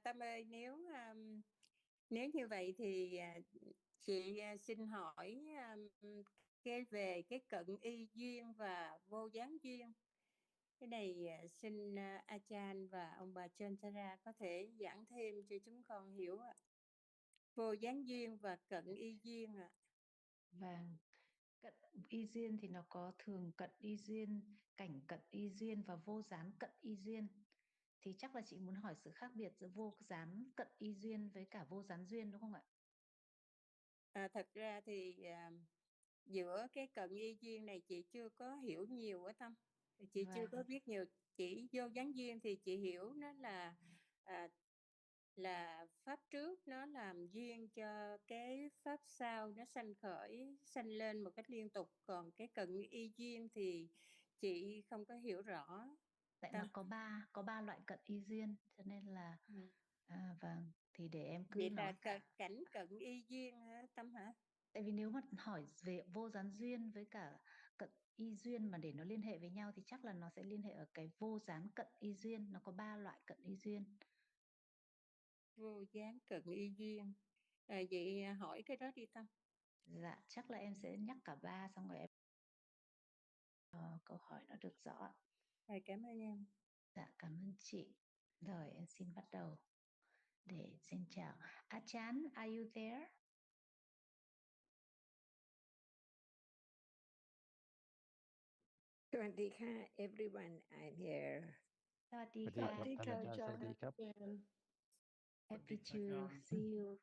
Tâm ơi, nếu như vậy thì chị xin hỏi về cái cận y duyên và vô gián duyên. Cái này xin Achan và ông bà Chantara có thể giảng thêm cho chúng con hiểu ạ. Vô gián duyên và cận y duyên ạ. Vâng, cận y duyên thì nó có thường cận y duyên, cảnh cận y duyên và vô gián cận y duyên. Thì chắc là chị muốn hỏi sự khác biệt giữa vô gián cận y duyên với cả vô gián duyên đúng không ạ? Thật ra thì giữa cái cận y duyên này chị chưa có hiểu nhiều ở Tâm. Chị chưa có biết nhiều. Chỉ vô gián duyên thì chị hiểu nó là pháp trước nó làm duyên cho cái pháp sau nó sanh lên một cách liên tục. Còn cái cận y duyên thì chị không có hiểu rõ. Tại nó có ba loại cận y duyên, cho nên là vâng, thì để em cứ vậy nói là cảnh cận y duyên hả Tâm hả? Tại vì nếu mà hỏi về vô gián duyên với cả cận y duyên mà để nó liên hệ với nhau thì chắc là nó sẽ liên hệ ở cái vô gián cận y duyên. Nó có 3 loại cận y duyên. Vô gián cận y duyên. Vậy hỏi cái đó đi Tâm. Dạ, chắc là em sẽ nhắc cả 3 xong rồi em câu hỏi nó được rõ. Cảm ơn em. Dạ, cảm ơn chị. Rồi em xin bắt đầu. Để xin chào. Achan, are you there? Sawadee everyone, I'm here. Sawadee Sawadee. Happy to see you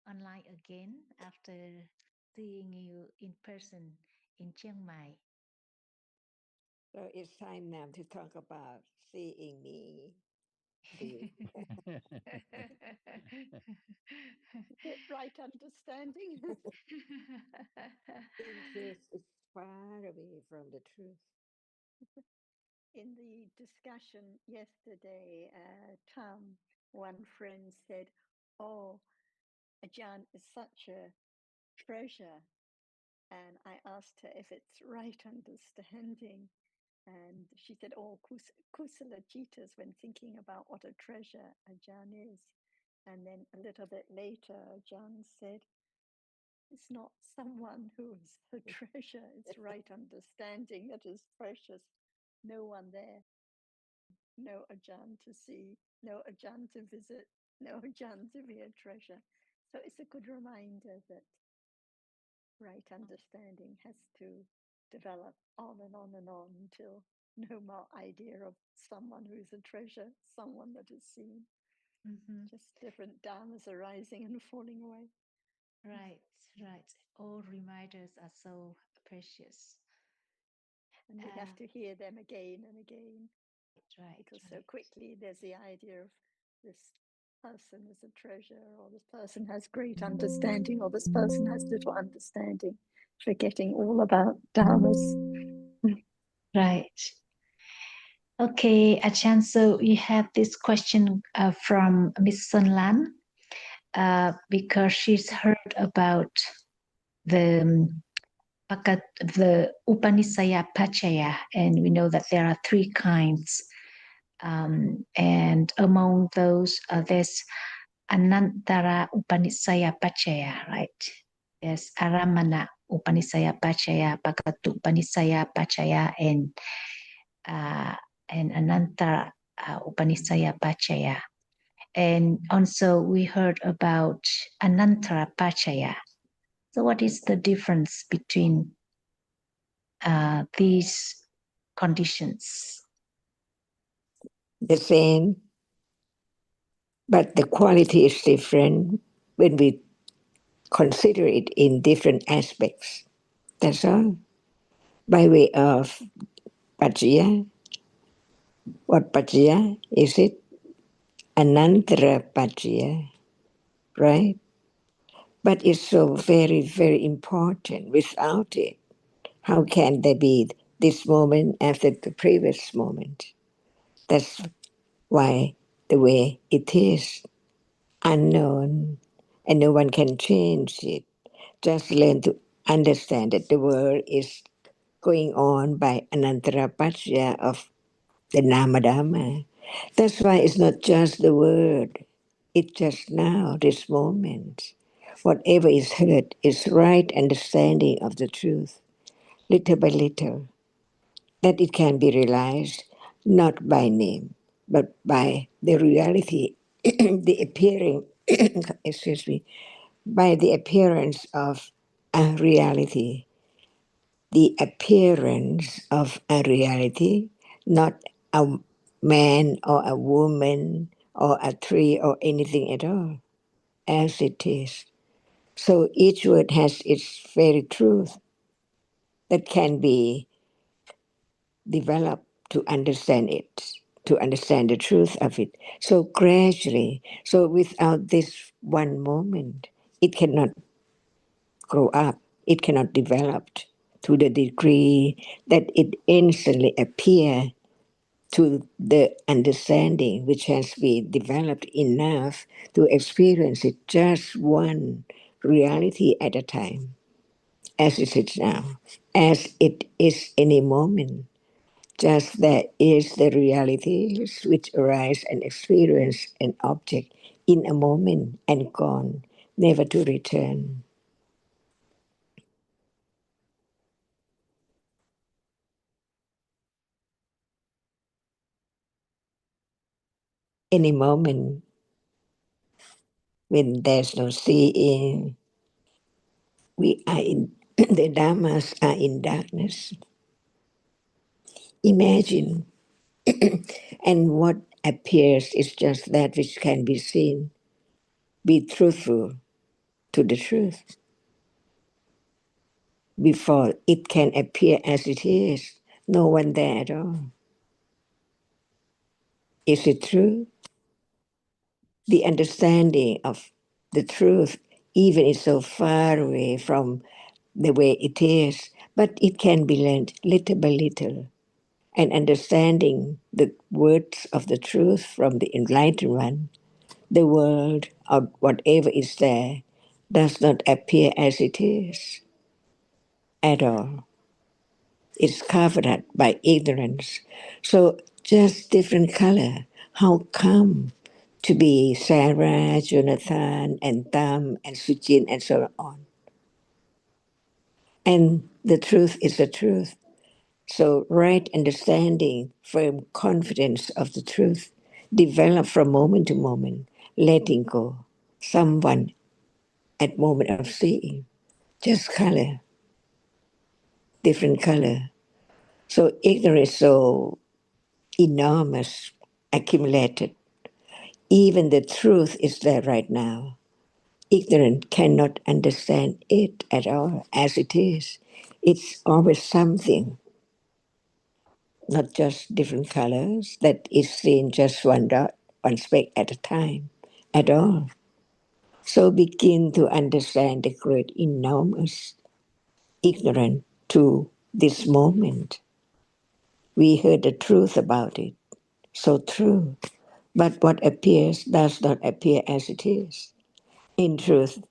online again after seeing you in person in Chiang Mai. So it's time now to talk about seeing me. Right understanding. Interest is far away from the truth. In the discussion yesterday, Tom, one friend said, "Oh, Ajahn is such a treasure." And I asked her if it's right understanding. And she said, "Oh, kusala jitas," when thinking about what a treasure Ajahn is. And then a little bit later, Ajahn said, "It's not someone who is a treasure, it's right understanding that is precious. No one there, no Ajahn to see, no Ajahn to visit, no Ajahn to be a treasure." So it's a good reminder that right understanding has to develop on and on and on until no more idea of someone who is a treasure, someone that is seen. Just different dharmas arising and falling away. Right. All reminders are so precious. And we have to hear them again and again. Right. Because so quickly there's the idea of this person is a treasure, or this person has great understanding, or this person has little understanding, forgetting all about dharmas. Right. Okay, Achan, so we have this question from Miss Sun Lan, because she's heard about the Upanisaya Pachaya, and we know that there are 3 kinds. And among those, there's Anantara Upanisaya Pachaya, right? There's Aramana Upanisaya Pachaya, Bhagatu Upanisaya Pachaya, and Anantara Upanisaya Pachaya. And also we heard about Anantara Pachaya. So what is the difference between these conditions? The same, but the quality is different when we consider it in different aspects. That's all. By way of Pajya, what Pajya is it? Anantara Pajya, right? But it's so very, very important. Without it, how can there be this moment after the previous moment? That's why the way it is, unknown, and no one can change it. Just learn to understand that the world is going on by Anantarapatya of the Nama Dhamma. That's why it's not just the word. It's just now, this moment. Whatever is heard is right understanding of the truth, little by little, that it can be realized not by name, but by the reality, the appearing, excuse me, by the appearance of a reality, the appearance of a reality, not a man or a woman or a tree or anything at all, as it is. So each word has its very truth that can be developed to understand it, to understand the truth of it. So gradually, so without this one moment, it cannot grow up, it cannot develop to the degree that it instantly appear to the understanding which has been developed enough to experience it just one reality at a time, as it is now, as it is any moment. Just that is the realities which arise and experience an object in a moment and gone, never to return. Any moment when there's no seeing, we are in the Dhammas are in darkness. Imagine, and what appears is just that which can be seen. Be truthful to the truth before it can appear as it is. No one there at all. Is it true? The understanding of the truth, even is so far away from the way it is, but it can be learned little by little. And understanding the words of the truth from the enlightened one, the world or whatever is there does not appear as it is at all. It's covered up by ignorance. So just different color. How come to be Sarah, Jonathan, and Tam, and Sujin, and so on? And the truth is the truth. So right understanding, firm confidence of the truth, develop from moment to moment, letting go. Someone at moment of seeing, just color, different color. So ignorance is so enormous, accumulated. Even the truth is there right now. Ignorant cannot understand it at all as it is. It's always something, not just different colors, that is seen just one dot, one speck at a time, at all. So begin to understand the great, enormous ignorance to this moment. We heard the truth about it, so true. But what appears does not appear as it is. In truth,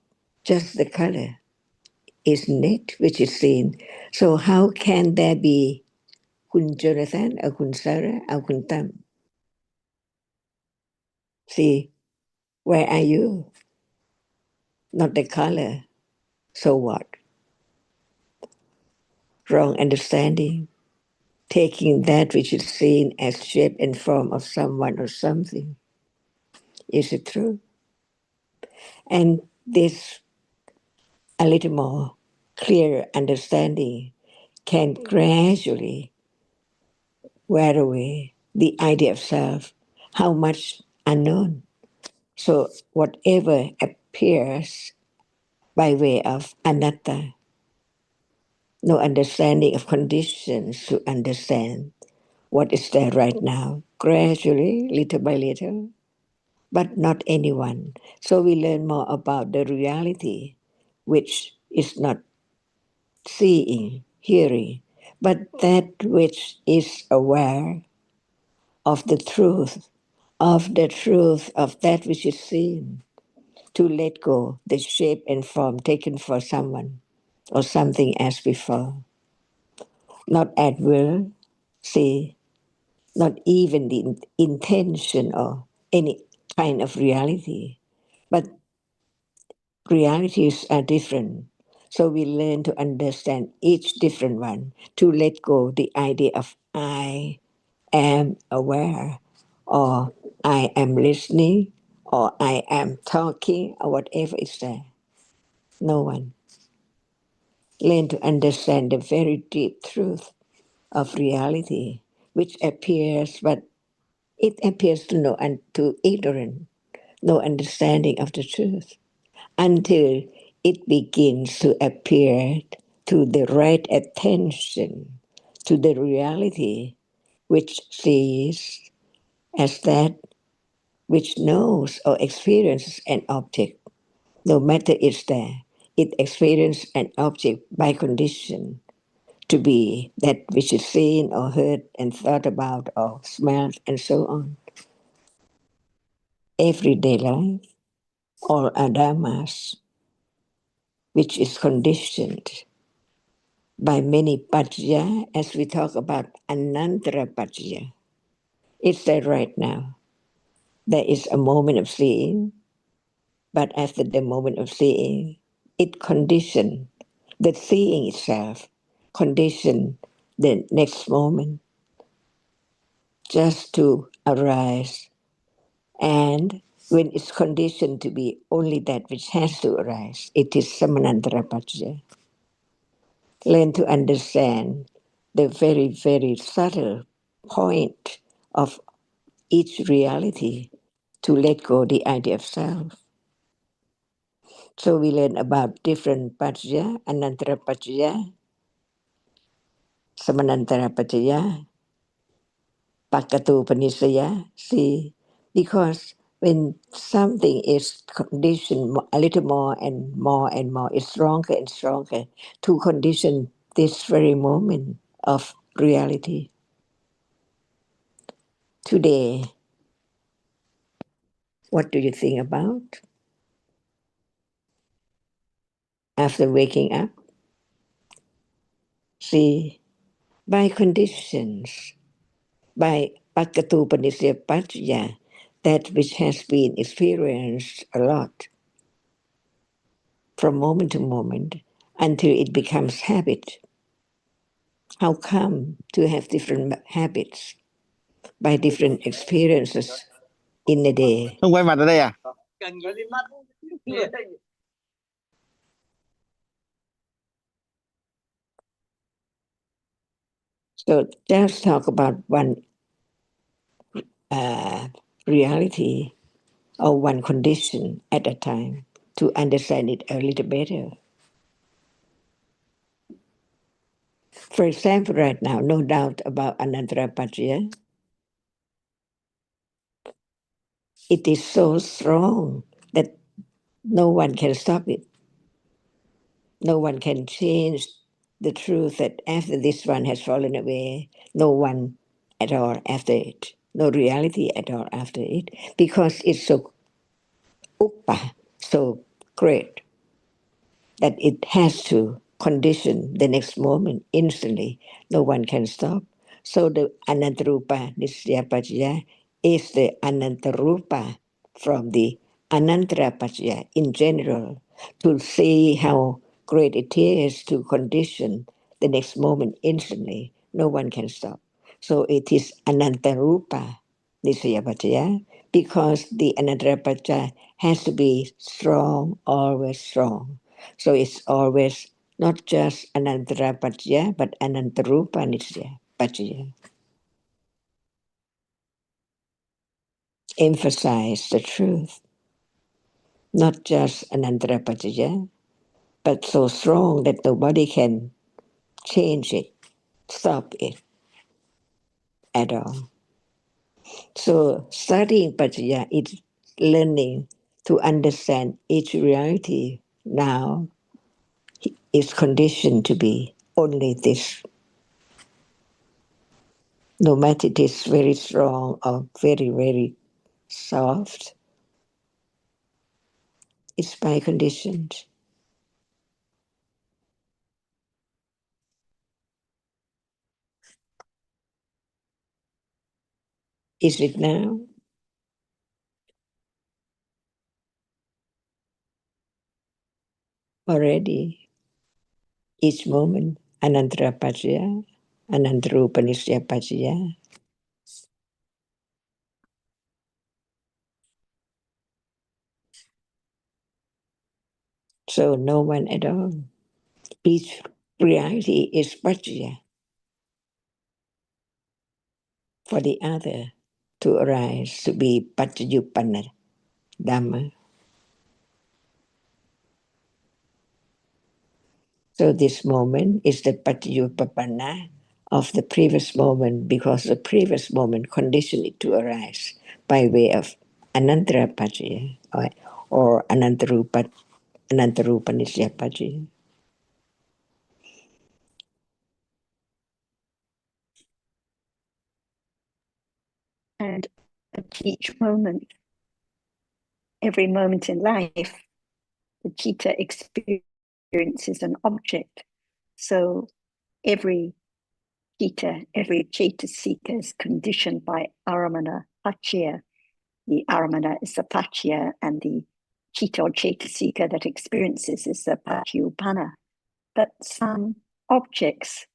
just the color, isn't it, which is seen. So how can there be Kun Jonathan or Kun Sarah or Kun Tam? See, where are you? Not the color. So what? Wrong understanding. Taking that which is seen as shape and form of someone or something. Is it true? And this a little more clear understanding can gradually wear away the idea of self, how much unknown. So whatever appears by way of anatta, no understanding of conditions to understand what is there right now, gradually, little by little, but not anyone. So we learn more about the reality, which is not seeing, hearing, but that which is aware of the truth, of the truth of that which is seen, to let go the shape and form taken for someone or something as before. Not at will, see, not even the intention or any kind of reality. But realities are different. So we learn to understand each different one, to let go the idea of I am aware, or I am listening, or I am talking, or whatever is there. No one. Learn to understand the very deep truth of reality, which appears, but it appears to to ignorant, no understanding of the truth, until it begins to appear to the right attention to the reality which sees as that which knows or experiences an object, no matter it's there. It experiences an object by condition to be that which is seen or heard and thought about or smelled and so on. Everyday life, all are dhammas, which is conditioned by many paccaya, as we talk about anantara paccaya. It's there right now. There is a moment of seeing, but after the moment of seeing, it conditioned the seeing itself, conditioned the next moment just to arise. And when it's conditioned to be only that which has to arise, it is samanantara paccaya. Learn to understand the very, very subtle point of each reality to let go the idea of self. So we learn about different paccaya, anantara paccaya, samanantara paccaya, pakatu panisaya. See, because when something is conditioned a little more and more and more, it's stronger and stronger to condition this very moment of reality. Today, what do you think about? After waking up, see, by conditions, by pakatu panisya paccaya, that which has been experienced a lot from moment to moment until it becomes habit. How come to have different habits by different experiences in a day? Không quay mặt ở đây à? So just talk about one reality or one condition at a time to understand it a little better. For example, right now, no doubt about Anantara Paccaya. It is so strong that no one can stop it. No one can change the truth that after this one has fallen away, no one at all after it, no reality at all after it, because it's so uppa, so great, that it has to condition the next moment instantly. No one can stop. So the Anantarupa Nisyapajaya is the Anantarupa from the Anantara Pajaya in general, to see how great it is to condition the next moment instantly. No one can stop. So it is Anantarupa Nisyapajaya, because the Anantara Pajaya has to be strong, always strong. So it's always not just Anantara Pajaya, but Anantarupa Nisya Pajaya. Emphasize the truth, not just Anantara Pajaya, but so strong that nobody can change it, stop it at all. So studying Pajaya is learning to understand each reality now is conditioned to be only this. No matter it is very strong or very, very soft, it's by conditions. Is it now? already. Each moment, anantara pajya, anantarupanisya pajya. So no one at all. Each reality is pajya for the other to arise, to be pajjayupanna Dhamma. So this moment is the pajjayupanna of the previous moment, because the previous moment conditioned it to arise by way of anantara pajya or anantarupanisya pajya. And at each moment, every moment in life, the citta experiences an object. So every citta, every cetasika is conditioned by aramana paccaya. The aramana is the paccaya, and the citta or cetasika that experiences is the paccayupanna. But some objects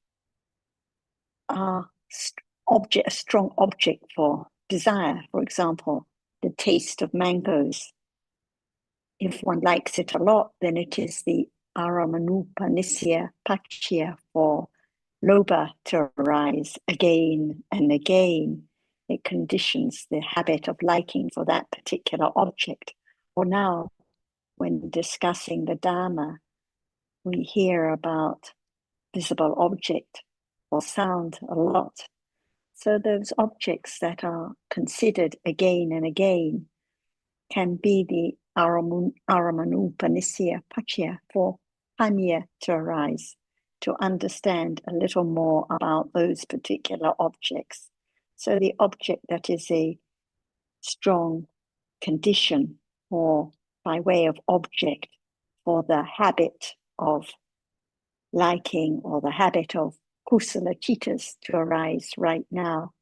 are a strong object for desire. For example, the taste of mangoes. If one likes it a lot, then it is the aramanupanisya paccaya for lobha to arise again and again. It conditions the habit of liking for that particular object. Or now, when discussing the Dhamma, we hear about visible object or sound a lot. So those objects that are considered again and again can be the aramanupanisya paccaya for panya to arise, to understand a little more about those particular objects. So the object that is a strong condition, or by way of object, for the habit of liking or the habit of kusala cittas to arise right now.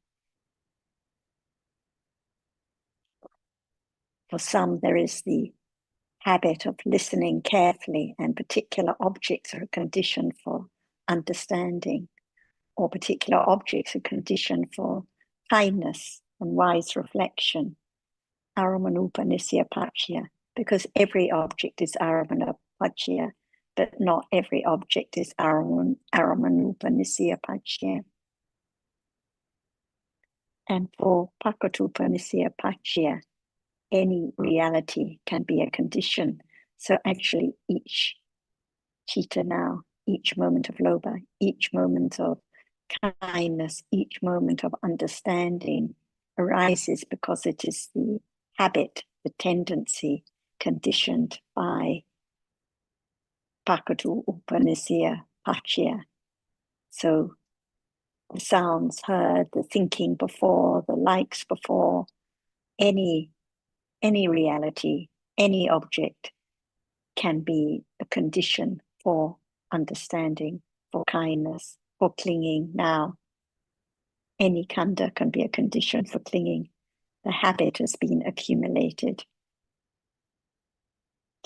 For some, there is the habit of listening carefully, and particular objects are conditioned for understanding, or particular objects are conditioned for kindness and wise reflection. Aramanupanisya paccaya, because every object is aramanupanisya, but not every object is aramanupanisya paccaya. And for pakatupanisya paccaya, any reality can be a condition. So actually each citta now, each moment of lobha, each moment of kindness, each moment of understanding arises because it is the habit, the tendency conditioned by Pakatu Upanisya Paccaya. So the sounds heard, the thinking before, the likes before, any reality, any object can be a condition for understanding, for kindness, for clinging now. Any khandha can be a condition for clinging. The habit has been accumulated.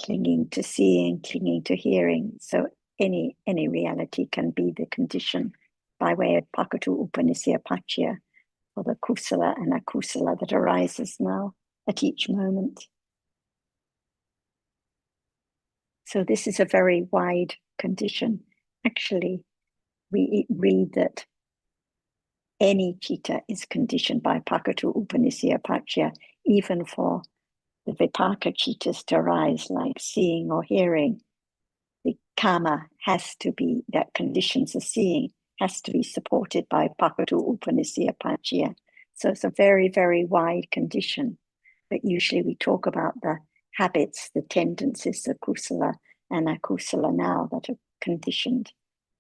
Clinging to seeing, clinging to hearing. So any reality can be the condition by way of Pakatu Upanisya Paccaya for the kusala and akusala that arises now at each moment. So this is a very wide condition. Actually, we read that any citta is conditioned by Pakatu Upanisya Paccaya, even for the Vipaka cittas to arise, like seeing or hearing. The karma has to be, that conditions of seeing, has to be supported by Pakatu Upanisya Paccaya. So it's a very, very wide condition. But usually we talk about the habits, the tendencies of kusala and akusala now that are conditioned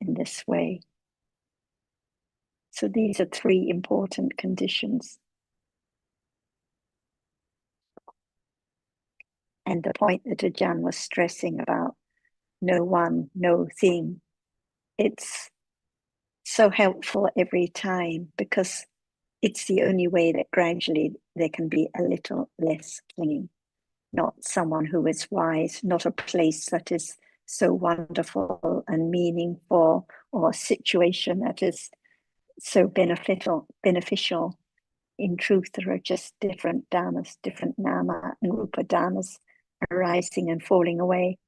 in this way. So these are three important conditions. And the point that Ajahn was stressing about no one, no thing, it's so helpful every time, because it's the only way that gradually there can be a little less clinging. Not someone who is wise, not a place that is so wonderful and meaningful, or a situation that is so beneficial. In truth, there are just different dhammas, different nama and rupa dhammas arising and falling away.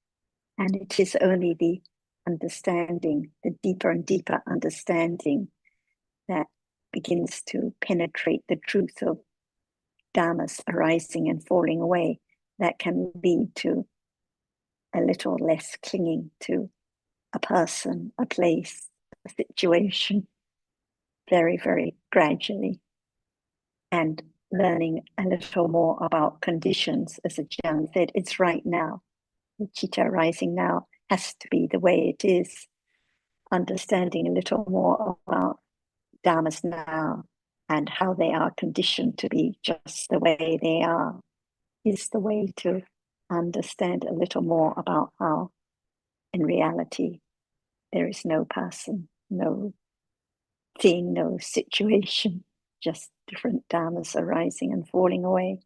And it is only the understanding, the deeper and deeper understanding, that begins to penetrate the truth of dhammas arising and falling away, that can lead to a little less clinging to a person, a place, a situation, very, very gradually, and learning a little more about conditions. As Ajahn said, it's right now. The citta arising now has to be the way it is. Understanding a little more about dhammas now and how they are conditioned to be just the way they are is the way to understand a little more about how, in reality, there is no person, no thing, no situation, just different dhammas arising and falling away.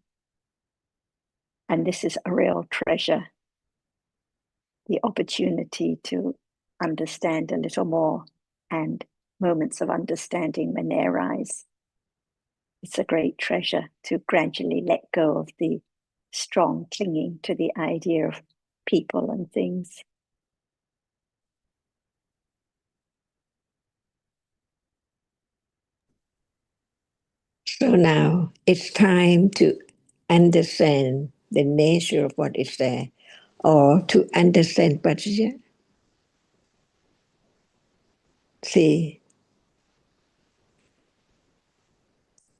And this is a real treasure, the opportunity to understand a little more, and moments of understanding when they arise. It's a great treasure to gradually let go of the strong clinging to the idea of people and things. So now it's time to understand the nature of what is there, or to understand Paccaya. See,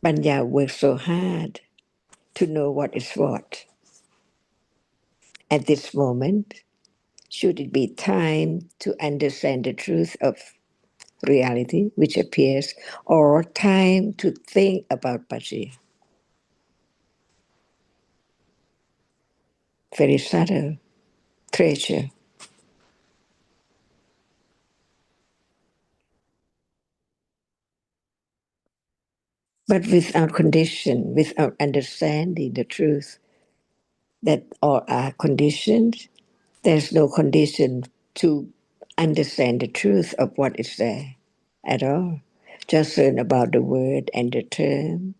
Panya works so hard to know what is what. At this moment, should it be time to understand the truth of reality which appears, or time to think about Paccaya? Very subtle treasure. But without condition, without understanding the truth that all are conditioned, there's no condition to understand the truth of what is there at all. Just learn about the word and the term,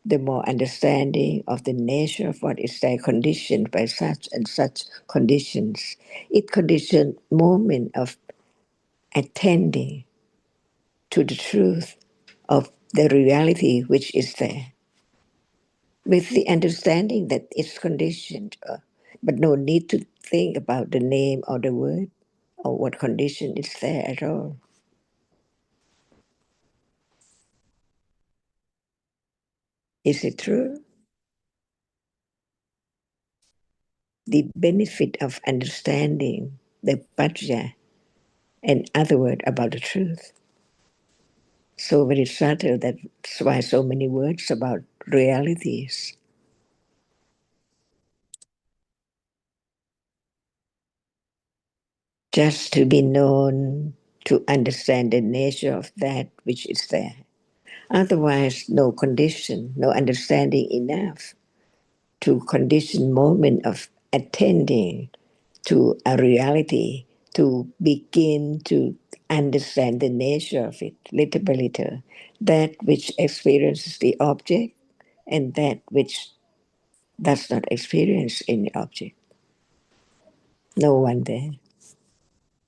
the more understanding of the nature of what is there, conditioned by such and such conditions. It conditions moment of attending to the truth of the reality which is there, with the understanding that it's conditioned, but no need to think about the name or the word or what condition is there at all. Is it true? The benefit of understanding the Paccaya, in other words, about the truth. So very subtle, that's why so many words about realities. Just to be known, to understand the nature of that which is there. Otherwise, no condition, no understanding enough to condition moment of attending to a reality, to begin to understand the nature of it, little by little, that which experiences the object and that which does not experience any object. No one there.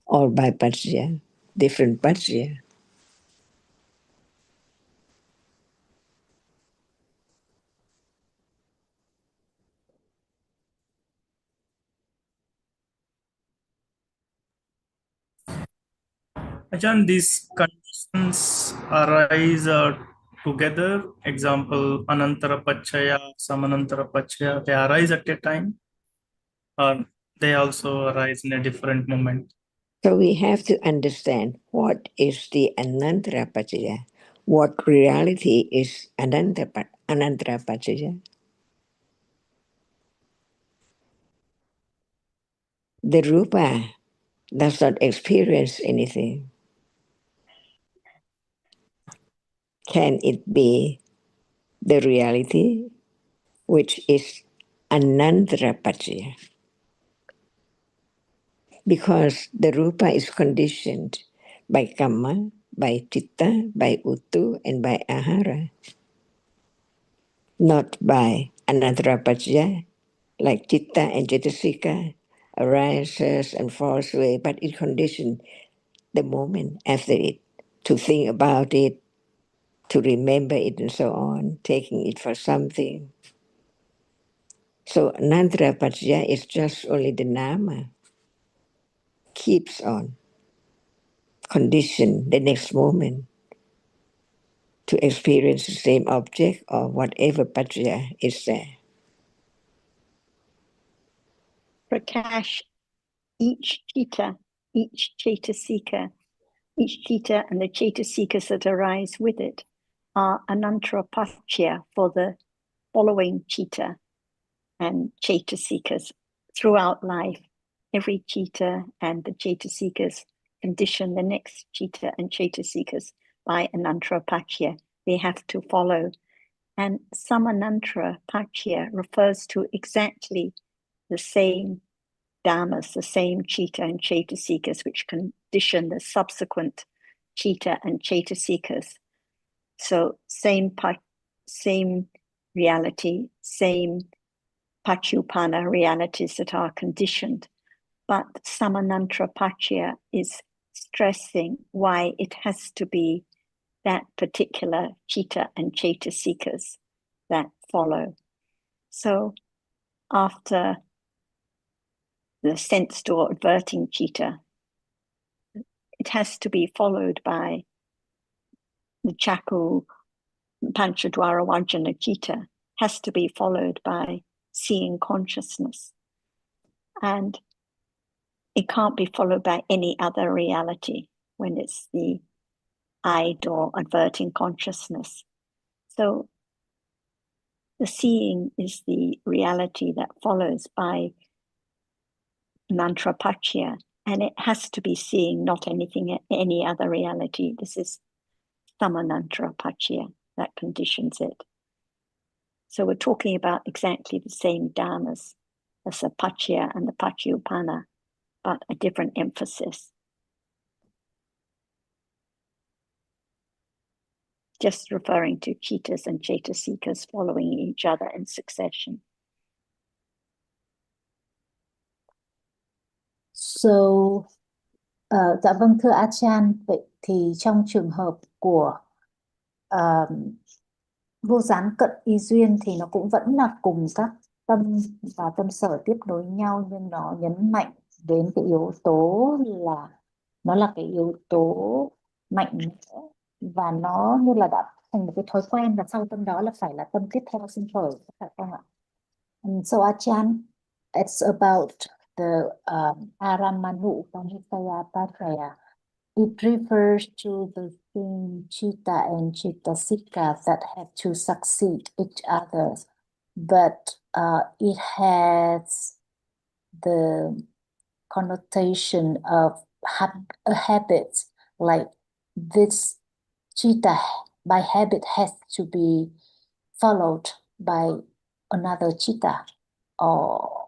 All by Paccaya, different Paccaya. Ajahn, these conditions arise together. Example, Anantara Pachaya, Samanantara Pachaya, they arise at a time, or they also arise in a different moment. So we have to understand what is the Anantara Paccaya, what reality is Anantara Paccaya. The Rupa does not experience anything. Can it be the reality which is Anantara Paccaya? because the rupa is conditioned by kamma, by citta, by uttu, and by ahara, not by anantara paccaya, like citta and cetasika arises and falls away, but it conditioned the moment after it, to think about it, to remember it, and so on, taking it for something. So anantara paccaya is just only the nama, keeps on, condition the next moment to experience the same object or whatever paccaya is there. Prakash, each citta, each cetasika, each citta and the cetasikas that arise with it are anantara for the following citta and cetasikas throughout life. Every citta and the cetasikas condition the next citta and cetasikas by anantara. They have to follow. And samanantara refers to exactly the same dhammas, the same citta and cetasikas, which condition the subsequent citta and cetasikas. So same reality, same patyupana realities that are conditioned. But samanantara is stressing why it has to be that particular citta and cetasikas that follow. So after the sense door adverting citta, it has to be followed by the Chaku Panchadwara Vajana citta, has to be followed by seeing consciousness. And it can't be followed by any other reality when it's the eye door adverting consciousness. So the seeing is the reality that follows by mantrapacchya, and it has to be seeing, not any other reality. This is samanantrapacchya that conditions it. So we're talking about exactly the same dhammas as the paccaya and the patyupana, but a different emphasis. Just referring to cittas and cetasikas following each other in succession. So, dạ vâng thưa Achan, vậy thì trong trường hợp của vô gián cận y duyên thì nó cũng vẫn là cùng các tâm và tâm sở tiếp nối nhau, nhưng nó nhấn mạnh đến cái yếu tố là nó là cái yếu tố mạnh mẽ và nó như là đã thành một cái thói quen, và sau tâm đó là phải là tâm tiếp theo sinh khởi, phải không ạ? So Achan, it's about the Aramanu Panitaya Patraya. It refers to the same citta and cettasika that have to succeed each other, but it has the connotation of a habit, like this citta by habit has to be followed by another citta, or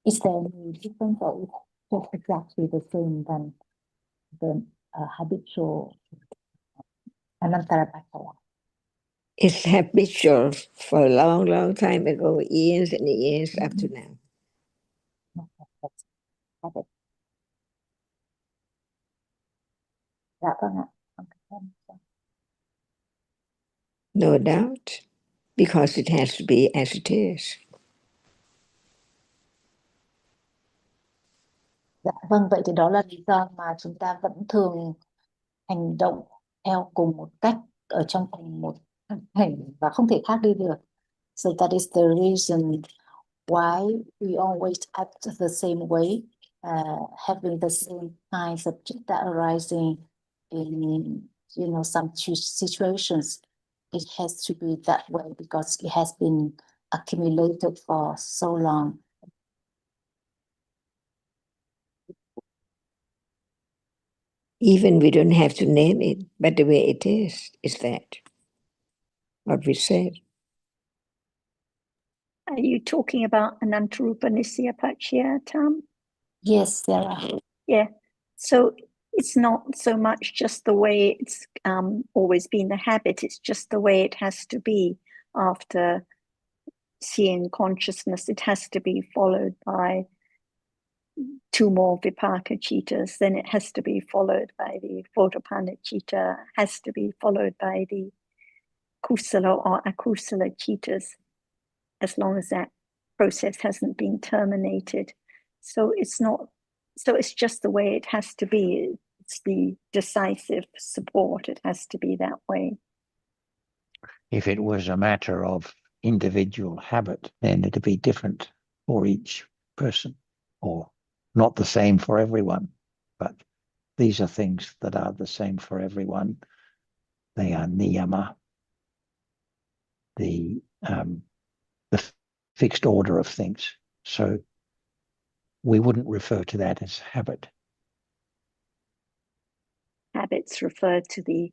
is there any difference, or is just exactly the same than the habitual anantara paccaya? It's habitual for a long, long time ago, years and years up to now. Habit. Dạ vâng ạ. No doubt, because it has to be as it is. Dạ vâng, vậy thì đó là lý do mà chúng ta vẫn thường hành động theo cùng một cách ở trong cùng một hoàn cảnh và không thể khác đi được. So that is the reason why we always act the same way, having the same kinds of citta arising in, some situations. It has to be that way because it has been accumulated for so long. Even we don't have to name it, but the way it is that what we said. Are you talking about Anantarupa Nisya Paccaya, Tam? Yes, there are. Yeah. So it's not so much just the way it's always been the habit, it's just the way it has to be after seeing consciousness. It has to be followed by 2 more vipaka citas, then it has to be followed by the Photopanna citta, has to be followed by the kusala or akusala citas, as long as that process hasn't been terminated. So it's just the way it has to be. It's the decisive support. It has to be that way. If it was a matter of individual habit, then it'd be different for each person, or not the same for everyone. But these are things that are the same for everyone. They are niyama, the fixed order of things. So we wouldn't refer to that as habit. Habits refer to the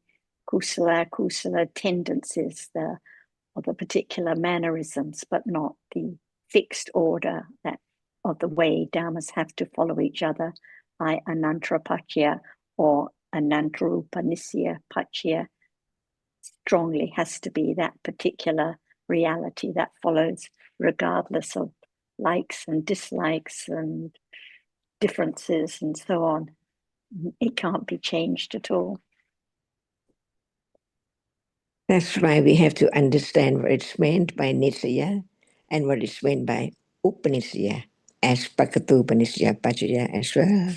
kusala tendencies, the particular mannerisms, but not the fixed order that of the way dhammas have to follow each other by anantarapacchaya or anantarupanisya pacchaya. Strongly has to be that particular reality that follows regardless of likes and dislikes and differences and so on. It can't be changed at all. That's why we have to understand what it's meant by nisaya and what it's meant by upanisya as pakatupanisya pachaya as well.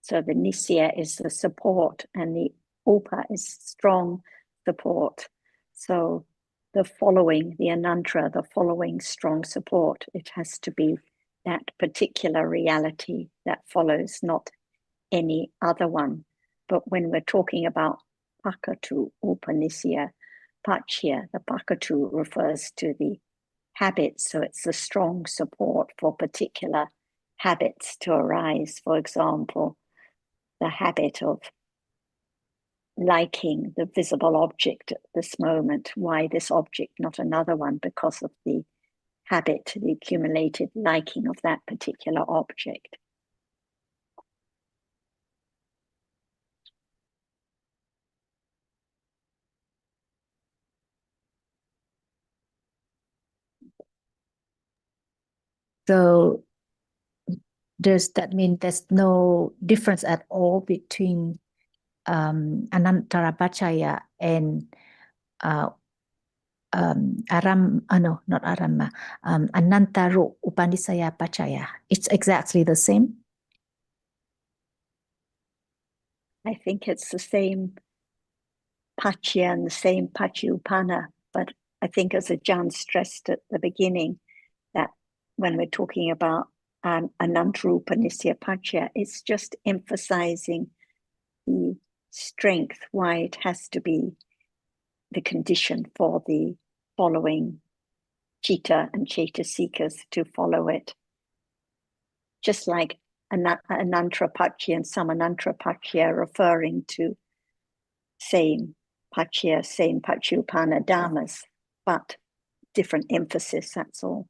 So the nisya is the support and the upa is strong support. So the following, the anantara, the following strong support, it has to be that particular reality that follows, not any other one. But when we're talking about pakatu, upanisya, pachya, the pakatu refers to the habits. So it's the strong support for particular habits to arise. For example, the habit of liking the visible object at this moment. Why this object, not another one? Because of the habit, the accumulated liking of that particular object. So does that mean there's no difference at all between Anantarapacchaya and not Arama, Anantaru Upanisaya Pachaya? It's exactly the same? I think it's the same pachya and the same patyupana, but I think as Ajahn stressed at the beginning, that when we're talking about Anantarupanisya pachya, it's just emphasizing the strength, why it has to be the condition for the following citta and cetasikas to follow it. Just like Anantarapacchaya and Samanantarapacchaya referring to same pachya, same patyupana dhammas, but different emphasis, that's all.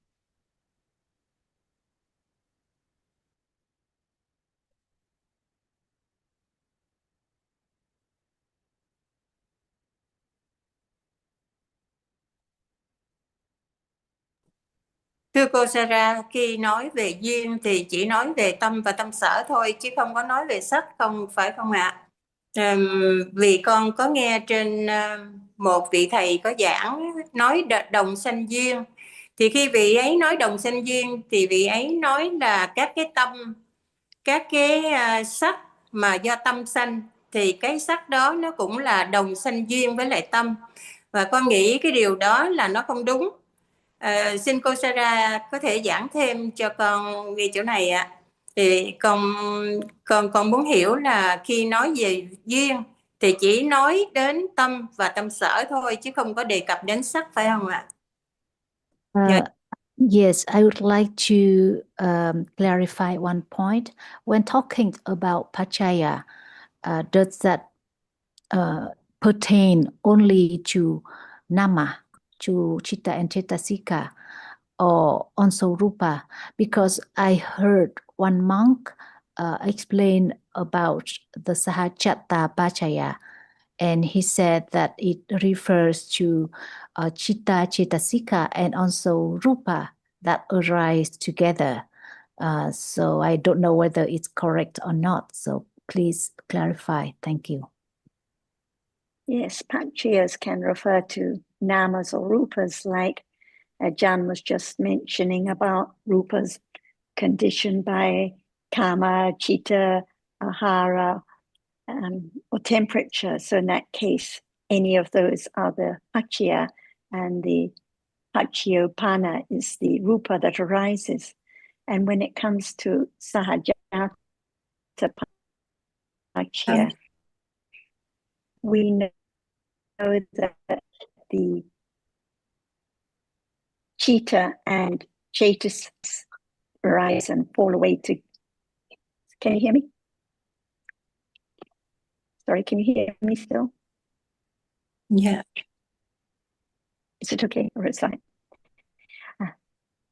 Thưa cô Sarah, khi nói về duyên thì chỉ nói về tâm và tâm sở thôi, chứ không có nói về sắc, không phải không ạ? Vì con có nghe trên một vị thầy có giảng nói đồng sanh duyên, thì khi vị ấy nói đồng sanh duyên thì vị ấy nói là các cái tâm, các cái sắc mà do tâm sanh, thì cái sắc đó nó cũng là đồng sanh duyên với lại tâm, và con nghĩ cái điều đó là nó không đúng. Xin cô Sarah có thể giảng thêm cho con ngay chỗ này ạ. Thì con muốn hiểu là khi nói về duyên thì chỉ nói đến tâm và tâm sở thôi, chứ không có đề cập đến sắc, phải không ạ? Yes, I would like to clarify one point. When talking about Pachaya, does that pertain only to Nama, to Chitta and Cetasika, or also Rupa? Because I heard one monk explain about the Sahajata Pachaya, and he said that it refers to Chitta, Cetasika, and also Rupa that arise together. So I don't know whether it's correct or not. So please clarify. Thank you. Yes, Pachayas can refer to namas or rupas, like Jan was just mentioning about rupas conditioned by kama, chitta, ahara, or temperature. So in that case, any of those are the Pachaya, and the Pachayopana is the rupa that arises. And when it comes to Sahajata Pachaya, we know that the chitta and cetas arise and fall away to. Can you hear me? Sorry, can you hear me still? Yeah. Is it okay? Or it's fine?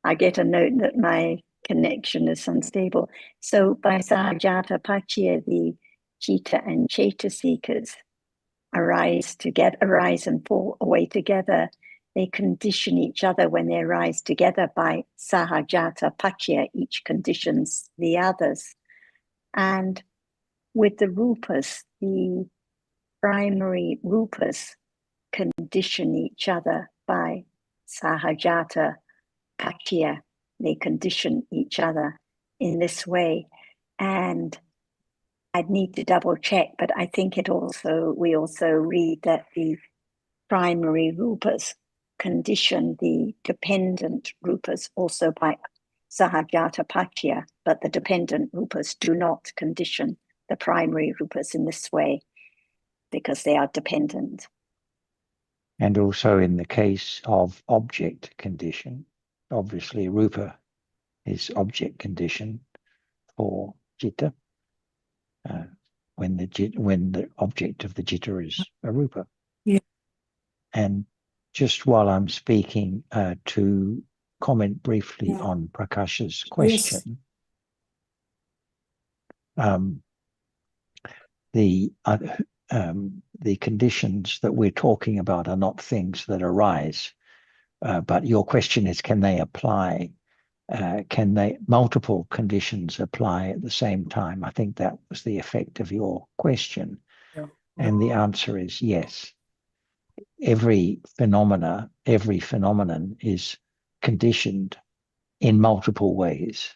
I get a note that my connection is unstable. So by Sahajata Pachaya, the chitta and cetasikas arise and fall away together. They condition each other when they arise together by Sahajata Pachaya. Each conditions the others. And with the rupas, the primary rupas condition each other by Sahajata Pachaya. They condition each other in this way. And I'd need to double check, but I think we also read that the primary rupas condition the dependent rupas also by Sahajata Pachaya, but the dependent rupas do not condition the primary rupas in this way because they are dependent. And also in the case of object condition, obviously rupa is object condition for citta, when the object of the citta is a rupa. Yeah. And just while I'm speaking, to comment briefly on Prakash's question. The conditions that we're talking about are not things that arise, but your question is, can they apply? Can multiple conditions apply at the same time? I think that was the effect of your question. Yeah. And the answer is yes. Every phenomenon is conditioned in multiple ways,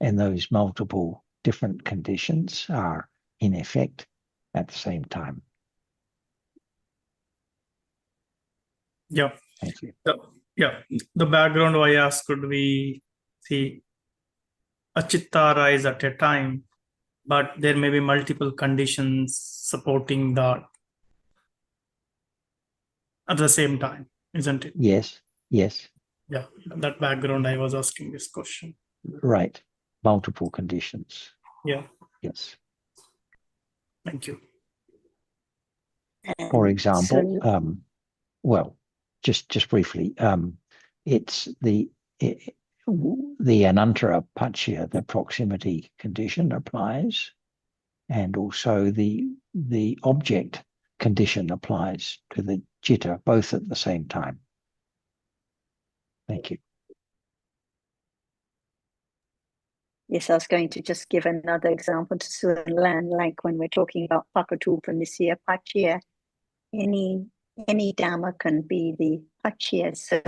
and those multiple different conditions are in effect at the same time. Yeah. Thank you. The background why I asked, could we see a chitta arise at a time, but there may be multiple conditions supporting that at the same time, isn't it? Yes. Yeah, that background I was asking this question. Right. Multiple conditions. Yeah. Yes. Thank you. For example, just briefly, it's the Anantara Pachaya, the proximity condition applies, and also the object condition applies to the citta, both at the same time. Thank you. Yes, I was going to just give another example to Sulan, like when we're talking about Pakatu Pranisia Pachaya, any Dhamma can be the Pachaya. So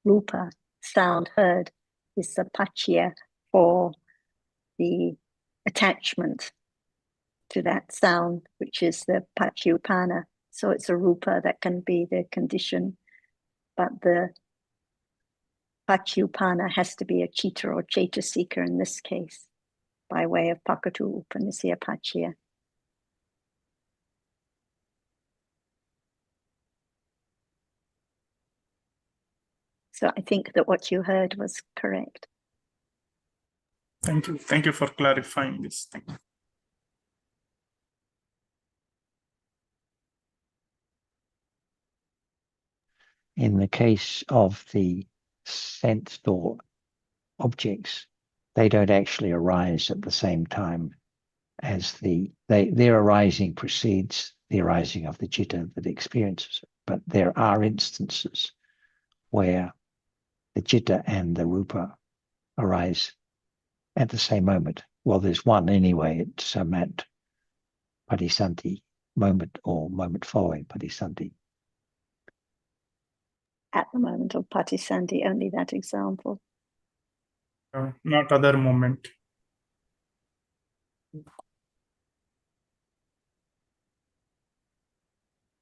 Rupa, sound heard, is the Pachaya for the attachment to that sound, which is the Pachayupana. So it's a Rupa that can be the condition, but the Pachayupana has to be a chitta or cetasika in this case, by way of Pakatu Upanishya Pachaya. So I think that what you heard was correct. Thank you. Thank you for clarifying this. Thank you. In the case of the sensed or objects, they don't actually arise at the same time as their arising precedes the arising of the citta that experiences it. But there are instances where the citta and the rupa arise at the same moment. Well, there's one anyway. It's at Padisanti moment or moment following Padisanti. At the moment of Patisanti, only that example. Not other moment.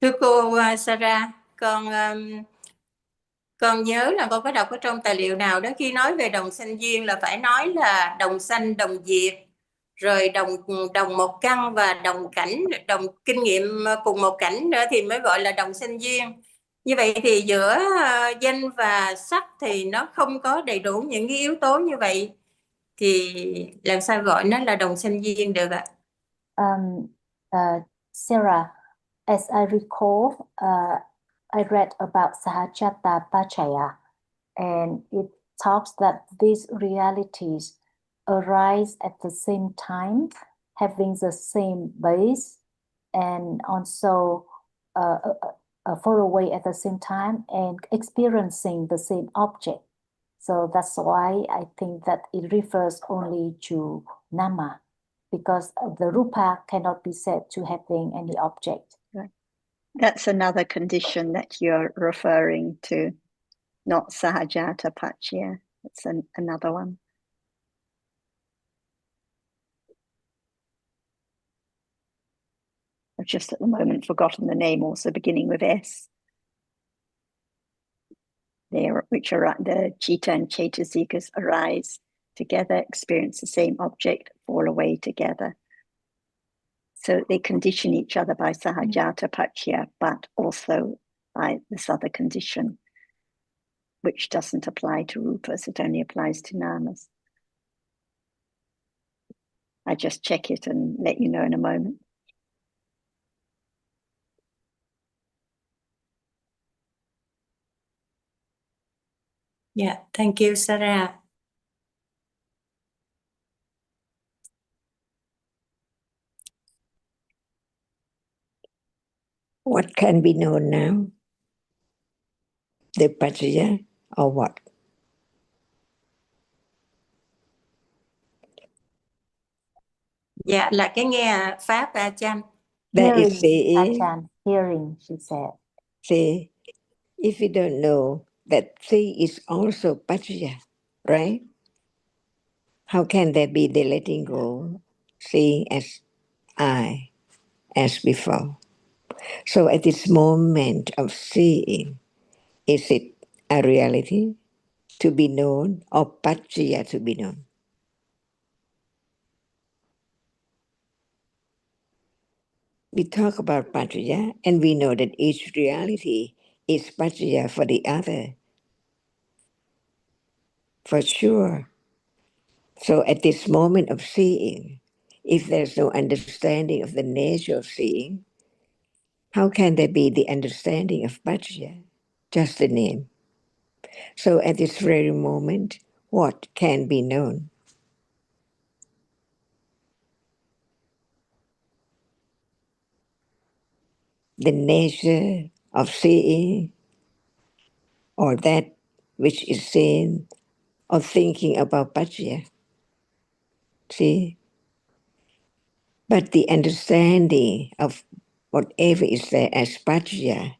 Thưa cô Sarah, con nhớ là con có đọc ở trong tài liệu nào đó khi nói về đồng sanh duyên là phải nói là đồng sanh đồng diệt, rồi đồng một căn và đồng cảnh, đồng kinh nghiệm cùng một cảnh nữa thì mới gọi là đồng sanh duyên. Như vậy thì giữa danh và sắc thì nó không có đầy đủ những cái yếu tố như vậy thì làm sao gọi nó là đồng sanh duyên được ạ? Sarah, as I recall, I read about Sahajata Pachaya, and it talks that these realities arise at the same time, having the same base, and also fall away at the same time, and experiencing the same object. So that's why I think that it refers only to Nama, because the Rupa cannot be said to having any object. Right. That's another condition that you're referring to, not Sahajata Pachya. It's another one. I've just at the moment forgotten the name, also beginning with S. Which are the Chitta and Chaitasikas arise together, experience the same object, fall away together. So they condition each other by Sahajata Pachya, but also by this other condition, which doesn't apply to rupas, it only applies to namas. I just check it and let you know in a moment. Yeah, thank you, Sarah. What can be known now? The Pachaya or what? Dạ, là cái nghe Pháp Achan. That is Hearing, saying, Achan, hearing, she said. say, if you don't know that see is also Pachaya, right? How can there be the letting go, seeing as I, as before? So at this moment of seeing, is it a reality to be known or Pachaya to be known? We talk about Pachaya and we know that each reality is Pachaya for the other, for sure. So at this moment of seeing, if there's no understanding of the nature of seeing, how can there be the understanding of Pachaya? Just the name. So at this very moment, what can be known? The nature of seeing, or that which is seen, or thinking about Pachaya. See? But the understanding of whatever is there as Pachaya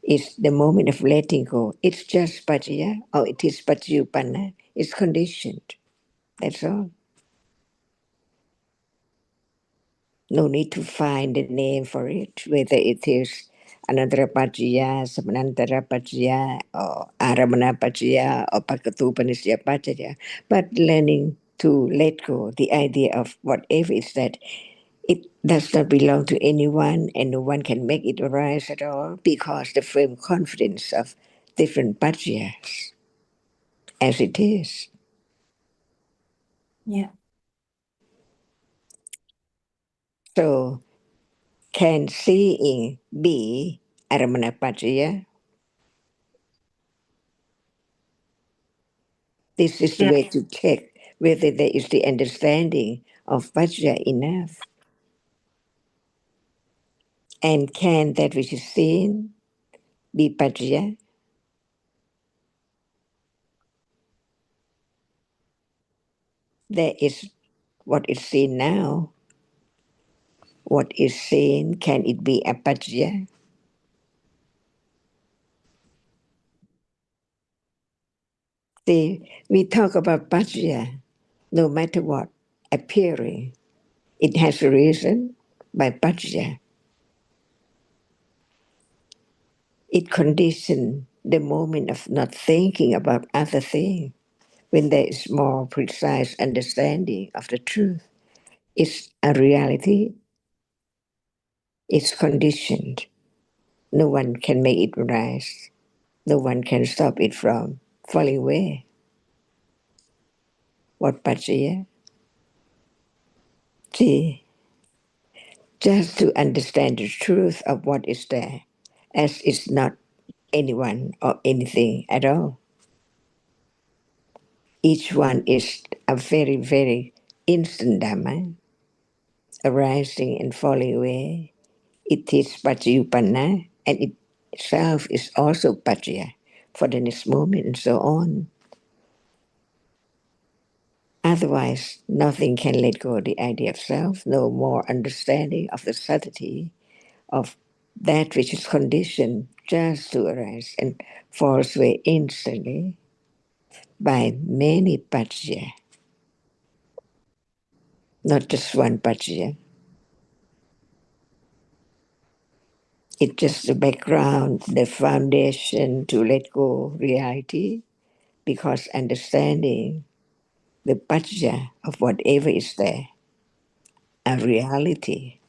is the moment of letting go. It's just Pachaya, or it is Pachayupanna. It's conditioned. That's all. No need to find a name for it, whether it is Anantara Pachaya, Samanantara Pachaya, or Aramana Pachaya, or Pakatupanisya Pachaya. But learning to let go, the idea of whatever is that, it does not belong to anyone and no one can make it arise at all because the firm confidence of different Pachayas as it is. Yeah. So, can seeing be Aramana Pachaya? This is the way to check whether there is the understanding of Vajra enough. And can that which is seen be Vajra? There is what is seen now. What is seen, can it be a Vajra? See, we talk about Vajra, no matter what, appearing. It has a reason by Vajra. It conditions the moment of not thinking about other things. When there is more precise understanding of the truth, it's a reality, it's conditioned. No one can make it rise. No one can stop it from falling away. What Pachaya? See, just to understand the truth of what is there, as it's not anyone or anything at all. Each one is a very, very instant Dhamma, arising and falling away. It is Pachayupanna, and itself is also Pachaya for the next moment and so on. Otherwise, nothing can let go of the idea of self, no more understanding of the subtlety of that which is conditioned just to arise and falls away instantly by many Pachaya, not just one Pachaya. It's just the background, the foundation to let go reality, because understanding the Pachya of whatever is there, a reality.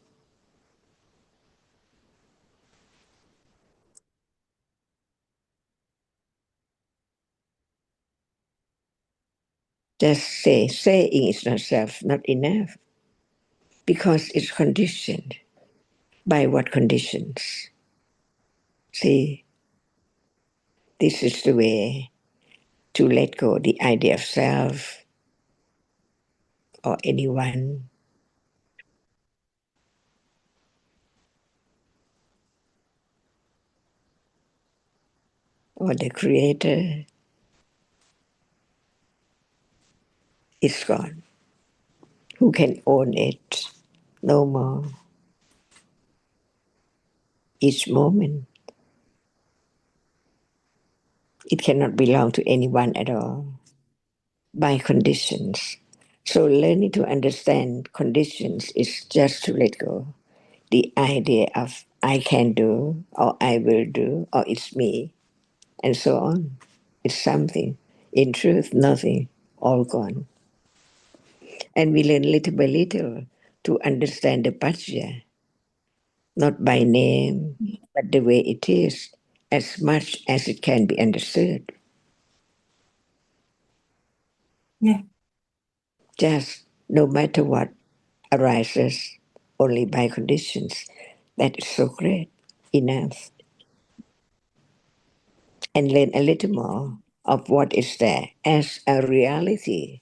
Just saying is not self, not enough, because it's conditioned. By what conditions? See, this is the way to let go the idea of self or anyone or the creator is gone. Who can own it? No more. Each moment, it cannot belong to anyone at all by conditions. So learning to understand conditions is just to let go the idea of I can do or I will do or it's me and so on. It's something. In truth, nothing, all gone. And we learn little by little to understand the Pachya, not by name, but the way it is, as much as it can be understood. Yeah. Just no matter what arises only by conditions, that is so great, enough. And learn a little more of what is there as a reality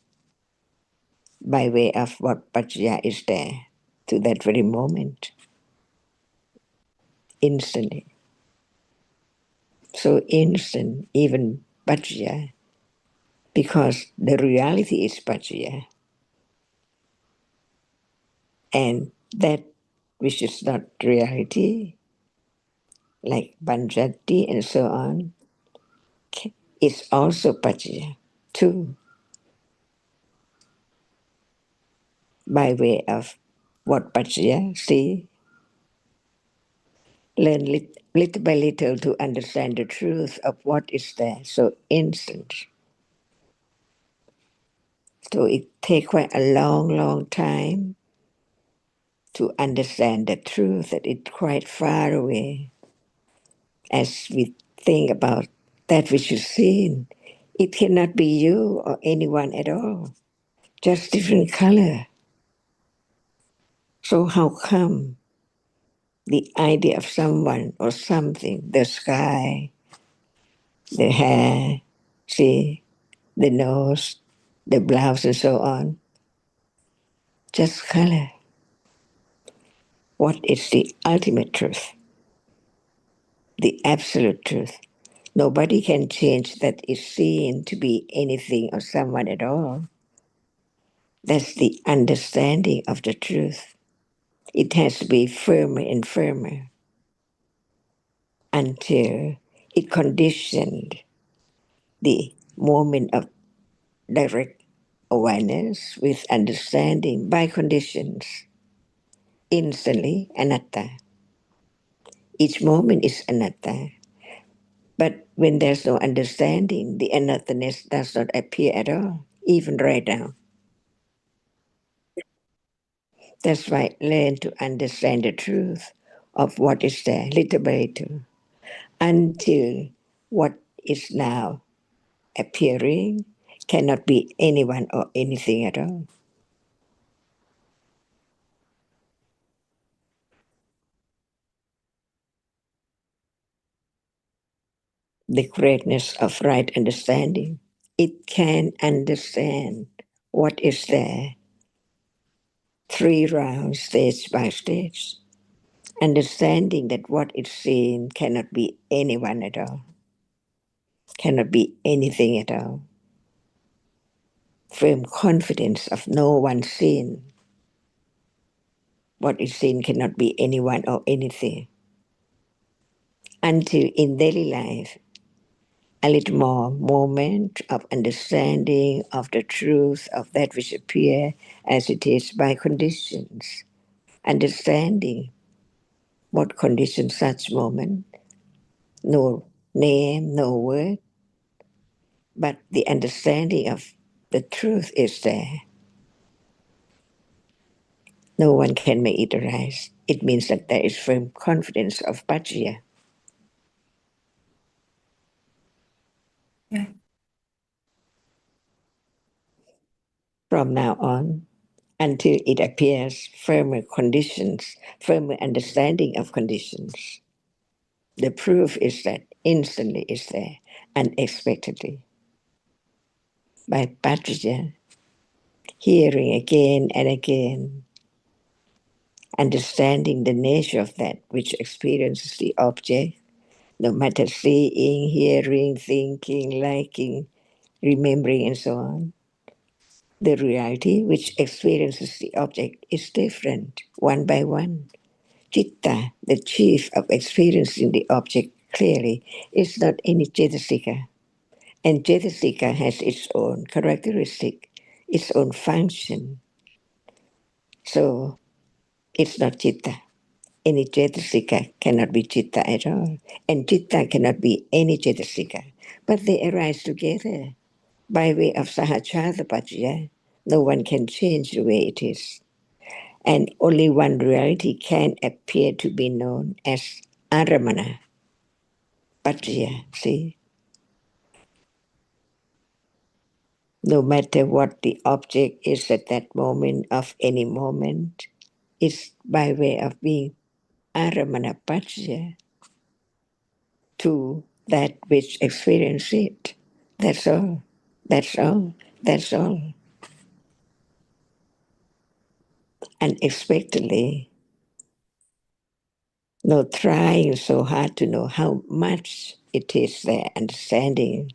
by way of what Pachya is there to that very moment, instantly. So instant, even Pachya, because the reality is Pachya, and that which is not reality, like Banjati and so on, is also Pachya too, by way of what Pachya, see, learn little by little to understand the truth of what is there, so instant. So it takes quite a long, long time to understand the truth that it's quite far away. As we think about that which is seen, it cannot be you or anyone at all, just different color. So how come the idea of someone or something, the sky, the hair, see, the nose, the blouse, and so on. Just color. What is the ultimate truth? The absolute truth. Nobody can change that is seen to be anything or someone at all. That's the understanding of the truth. It has to be firmer and firmer until it conditioned the moment of direct awareness with understanding by conditions, instantly anatta. Each moment is anatta. But when there's no understanding, the anatthaness does not appear at all, even right now. That's why learn to understand the truth of what is there, little by little, until what is now appearing cannot be anyone or anything at all. The greatness of right understanding. It can understand what is there, 3 rounds, stage by stage. Understanding that what is seen cannot be anyone at all, cannot be anything at all. Firm confidence of no one seen. What is seen cannot be anyone or anything. Until in daily life, a little more moment of understanding of the truth of that which appear as it is by conditions. Understanding what conditions such moment, no name, no word, but the understanding of the truth is there. No one can make it arise. It means that there is firm confidence of Pajya. Yeah. From now on, until it appears firmer conditions, firmer understanding of conditions. The proof is that instantly is there, unexpectedly. By Pajya, hearing again and again, understanding the nature of that which experiences the object, no matter seeing, hearing, thinking, liking, remembering, and so on. The reality which experiences the object is different, one by one. Chitta, the chief of experiencing the object clearly, is not any Cetasika. And Cetasika has its own characteristic, its own function. So it's not Chitta. Any Cetasika cannot be Chitta at all. And Chitta cannot be any Cetasika. But they arise together by way of Sahajatapajya. No one can change the way it is. And only one reality can appear to be known as Aramana. Pajya, see? No matter what the object is at that moment of any moment, is by way of being Aramana Pajya to that which experiences it. That's all. That's all. That's all. Unexpectedly, no trying so hard to know how much it is there, understanding.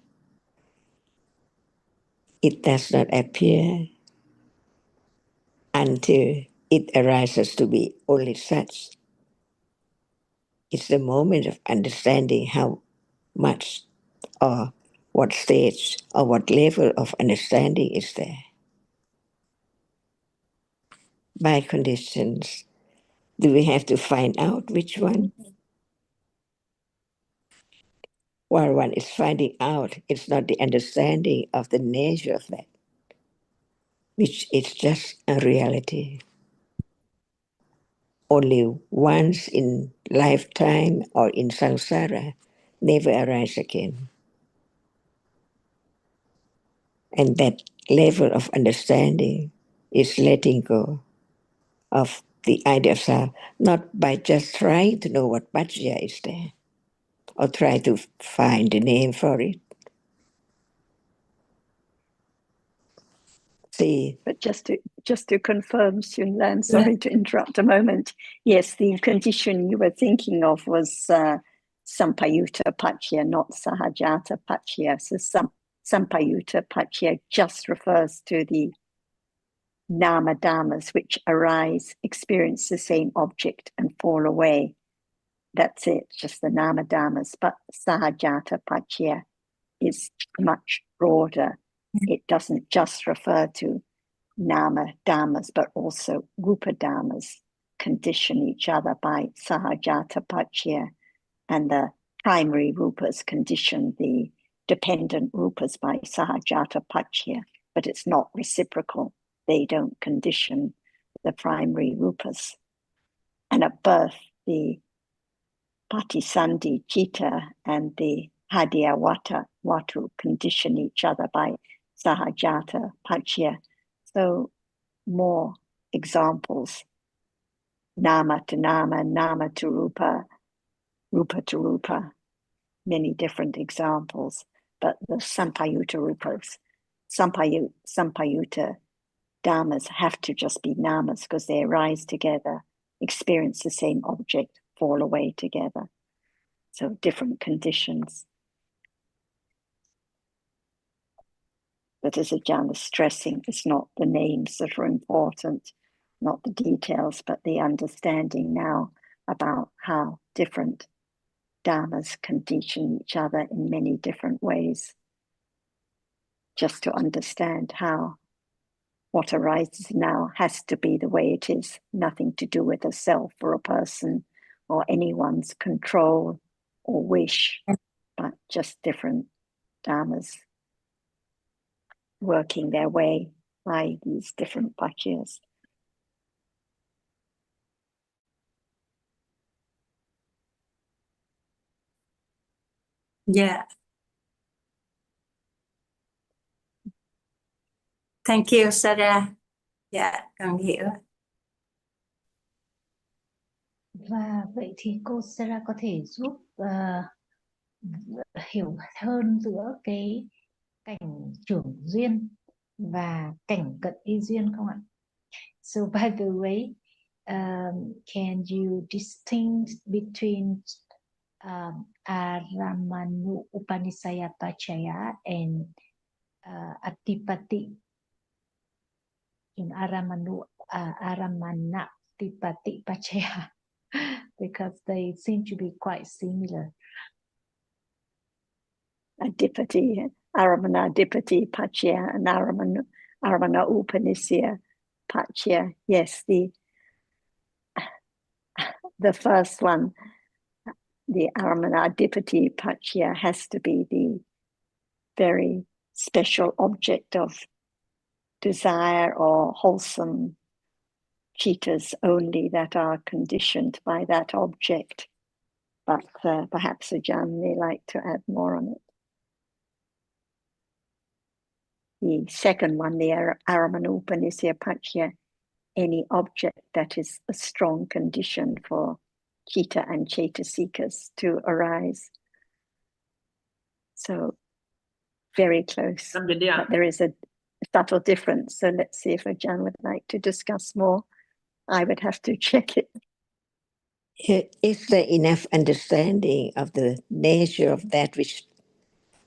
It does not appear until it arises to be only such. It's the moment of understanding how much or what stage or what level of understanding is there. By conditions, do we have to find out which one? While one is finding out, it's not the understanding of the nature of that, which is just a reality. Only once in lifetime or in samsara, never arise again. And that level of understanding is letting go of the idea of self, not by just trying to know what Pajya is there or try to find a name for it. See, but just to confirm, Xun Lan, sorry to interrupt a moment. Yes, the condition you were thinking of was Sampayutta Pachya, not Sahajata Pachya. So Sampayutta Pachya just refers to the Nama Dhammas which arise, experience the same object and fall away. That's it, just the Nama Dhammas. But Sahajata Pachya is much broader. It doesn't just refer to Nama Dhammas, but also Rupa Dhammas condition each other by Sahajata Pachya, and the primary Rupas condition the dependent Rupas by Sahajata Pachya, but it's not reciprocal. They don't condition the primary Rupas. And at birth, the Patisandhi Chitta and the Hadya Watu condition each other by Sahajata Pachya. So more examples, Nama to Nama, Nama to Rupa, Rupa to Rupa, many different examples, but the Sampayutta Rupas, Sampayutta Dhammas have to just be Namas because they arise together, experience the same object, fall away together. So different conditions. But as Ajahn was stressing, it's not the names that are important, not the details, but the understanding now about how different dhammas condition each other in many different ways. Just to understand how what arises now has to be the way it is, nothing to do with a self or a person or anyone's control or wish, but just different dhammas working their way by these different bhajyas. Yeah. Thank you, Sarah. Dạ, con hiểu. Và vậy thì cô Sarah có thể giúp hiểu hơn giữa cái cảnh trưởng duyên và cảnh cận y duyên không ạ? So by the way, can you distinguish between Aramanu Upanisaya Pachaya and Atipati in Aramana Tipati Pachaya? Because they seem to be quite similar. Adipati, Aramana Adipati Pachya and Aramana Upanisya Pachya. Yes, the first one, the Aramana Adipati Pachya, has to be the very special object of desire or wholesome chittas only that are conditioned by that object. But perhaps Ajahn may like to add more on it. The second one, the Aramana Pachya, any object that is a strong condition for chitta and cetasikas to arise. So very close, but there is a subtle difference. So let's see if Ajahn would like to discuss more. I would have to check it. Is there enough understanding of the nature of that which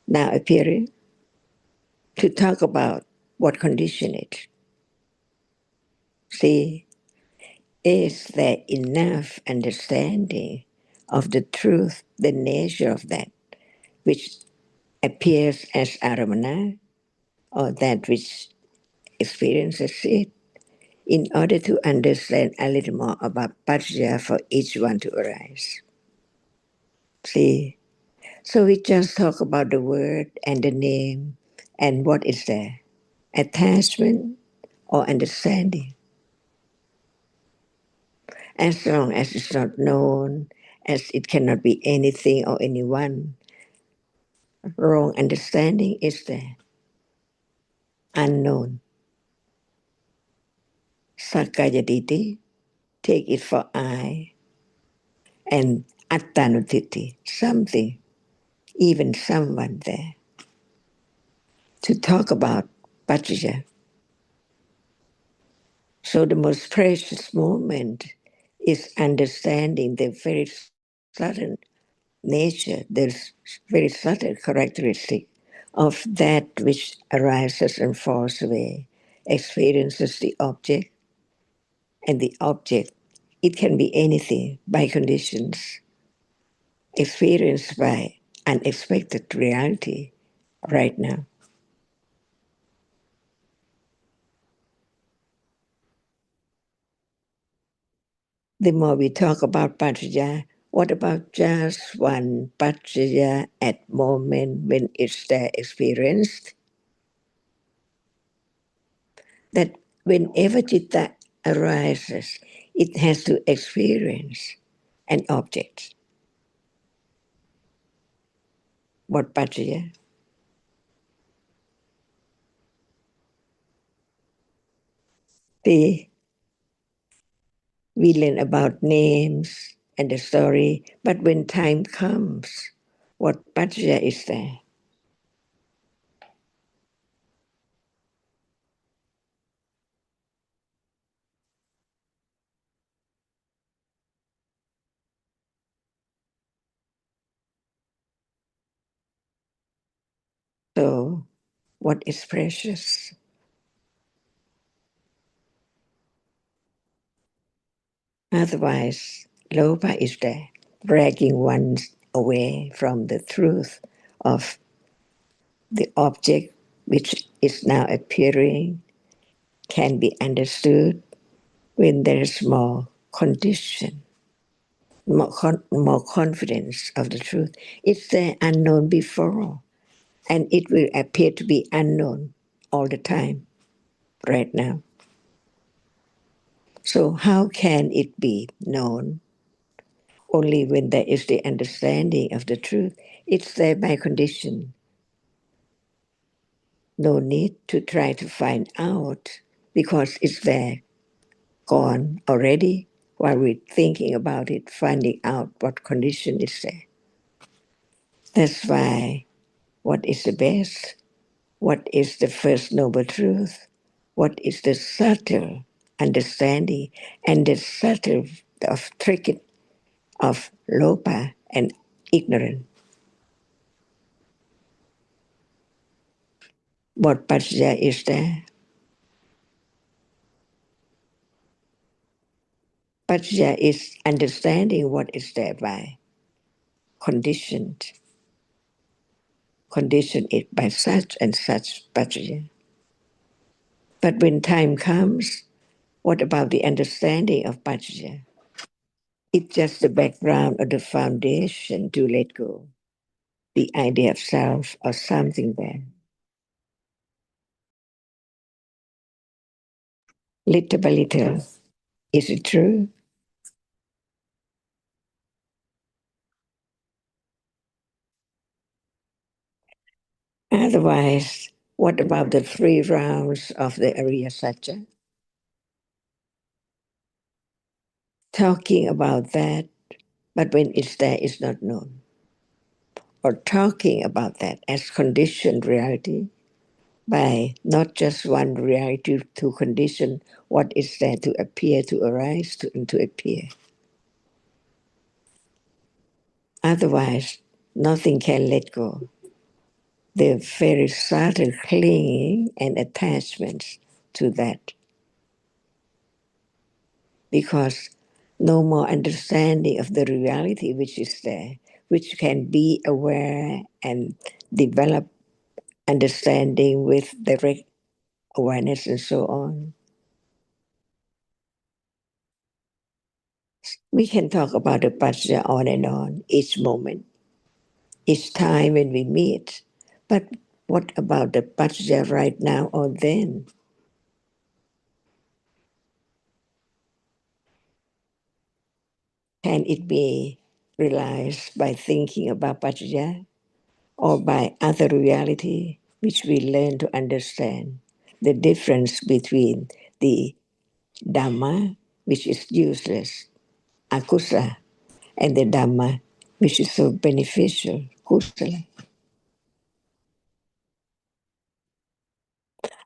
now appearing to talk about what condition it? See, is there enough understanding of the truth, the nature of that which appears as aramana, or that which experiences it, in order to understand a little more about pajya for each one to arise? See, so we just talk about the word and the name and what is there, attachment or understanding. As long as it's not known, as it cannot be anything or anyone, wrong understanding is there. Unknown. Sakayaditi, take it for I, and attanutiti, something, even someone there. To talk about Pajja, So the most precious moment is understanding the very sudden nature, the very subtle characteristic of that which arises and falls away, experiences the object, and the object, it can be anything by conditions, experienced by unexpected reality right now. The more we talk about Paccaya, what about just one Paccaya at moment when it's there experienced? That whenever Citta arises, it has to experience an object. What Paccaya? We learn about names and the story, but when time comes, what Paccaya is there? So, what is precious? Otherwise, Lopa is there, dragging one away from the truth of the object which is now appearing, can be understood when there is more condition, more confidence of the truth. It's there unknown before, and it will appear to be unknown all the time right now. So how can it be known? Only when there is the understanding of the truth. It's there by condition. No need to try to find out because it's there, gone already, while we're thinking about it, finding out what condition is there. That's why what is the best? What is the first noble truth? What is the subtle understanding and the subtle of trick of lopa and ignorance? What paccaya is there? Paccaya is understanding what is there by conditioned. Condition it by such and such paccaya. But when time comes, what about the understanding of paccaya? It's just the background or the foundation to let go. The idea of self or something there. Little by little. Is it true? Otherwise, what about the 3 rounds of the Arya Satya? Talking about that, but when it's there, it's not known. Or talking about that as conditioned reality by not just one reality to condition what is there to appear, to arise, and to appear. Otherwise, nothing can let go. The very subtle clinging and attachments to that. Because no more understanding of the reality which is there, which can be aware and develop understanding with direct awareness and so on. We can talk about the paccaya on and on, each moment, each time when we meet. But what about the paccaya right now or then? Can it be realized by thinking about paccaya or by other reality which we learn to understand? The difference between the Dhamma, which is useless, akusa, and the Dhamma, which is so beneficial, kusala.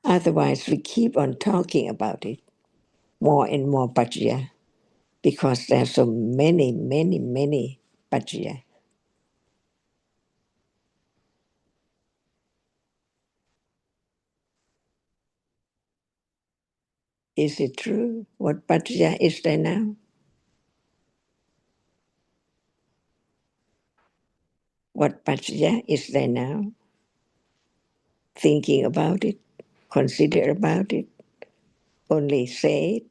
Otherwise, we keep on talking about it. more and more Pachya, because there are so many, many, many Pachya. Is it true? What Pachya is there now? What Pachya is there now? Thinking about it, consider about it, only say it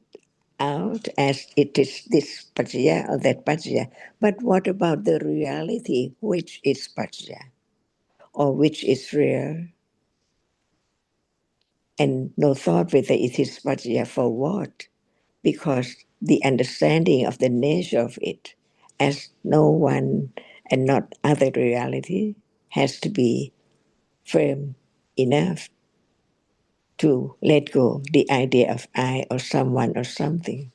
out as it is this Pachya or that Pachya. But what about the reality? Which is Pachya? Or which is real? And no thought whether it is Pachya for what? Because the understanding of the nature of it as no one and not other reality has to be firm enough to let go the idea of I or someone or something.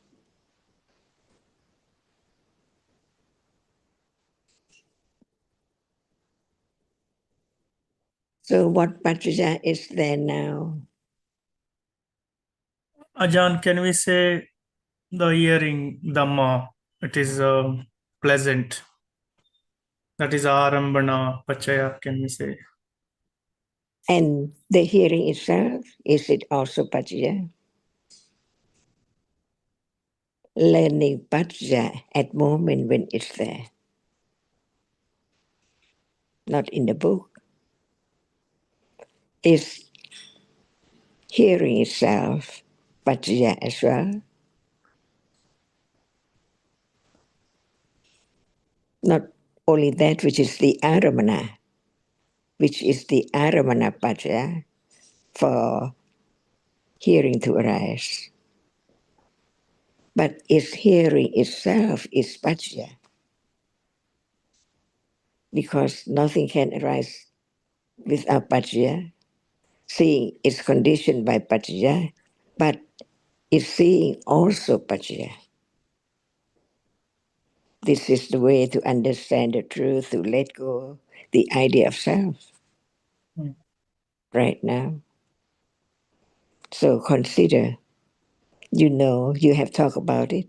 So what Pachya is there now? Ajahn, can we say the hearing Dhamma, it is pleasant? That is Arambana Pachaya, can we say? And the hearing itself, is it also Pachya? Learning Pachya at moment when it's there, not in the book. Is hearing itself Pachya as well? Not only that which is the Aramana, which is the Aramana Pachya for hearing to arise. But is hearing itself is Pachya, because nothing can arise without Pachya. Seeing is conditioned by Pachya, but is seeing also Pachya? This is the way to understand the truth, to let go the idea of self right now. So consider, you have talked about it,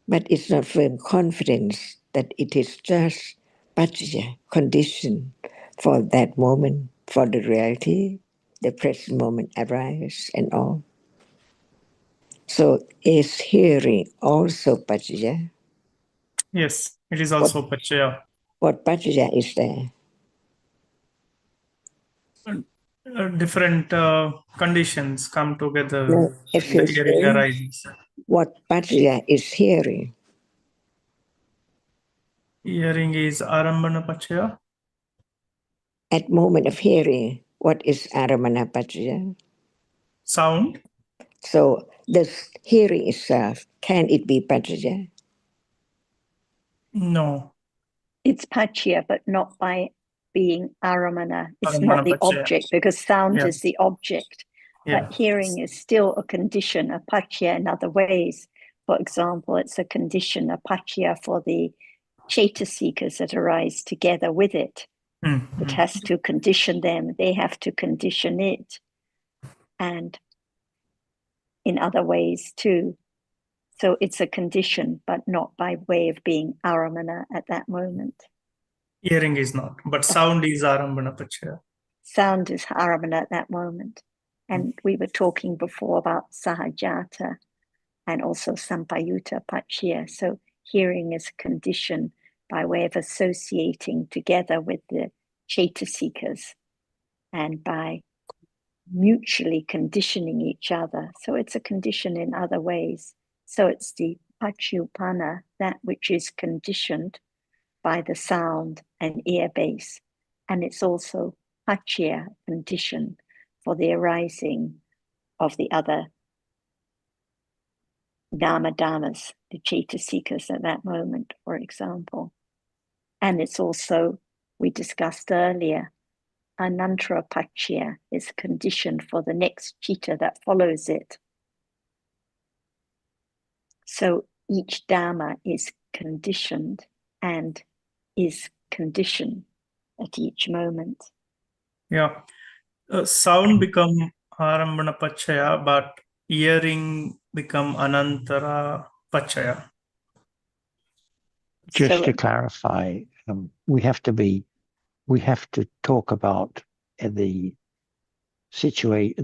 but it's not firm confidence that it is just Pachya, condition for that moment, for the reality, the present moment arise and all. So is hearing also Pachya? Yes, it is also Pachaya. What Pachya is there? Different conditions come together No, when the excuse hearing me. arises. What Pachya is hearing? Hearing is Arambana Pachaya. At moment of hearing, what is Aramana Pachya? Sound. So this hearing itself, can it be Pachya? No. It's Pachya, but not by being Aramana. It's Aramana not the Pachaya. object, because sound Yeah. is the object. Yeah. But hearing is still a condition, a Pachya in other ways. For example, it's a condition, a Pachya for the Chaitasikas that arise together with it. It has to condition them, they have to condition it. And in other ways too. So it's a condition, but not by way of being Aramana at that moment. Hearing is not, but sound is Arambana Pachaya. Sound is Aramana at that moment. And we were talking before about Sahajata and also Sampayuta Pachya. So hearing is conditioned by way of associating together with the Chaitasikas and by mutually conditioning each other. So it's a condition in other ways. So it's the Pachyupana, that which is conditioned by the sound and ear base. And it's also Pachya, condition for the arising of the other Dhammas, the Chaitasikas at that moment, for example. And it's also, we discussed earlier, Anantara Pachya is conditioned for the next Chitta that follows it. So each Dhamma is conditioned and is conditioned at each moment. Yeah. Sound become Arambana Pachaya, but hearing become anantara pachaya. Just So- to clarify, we have to talk about the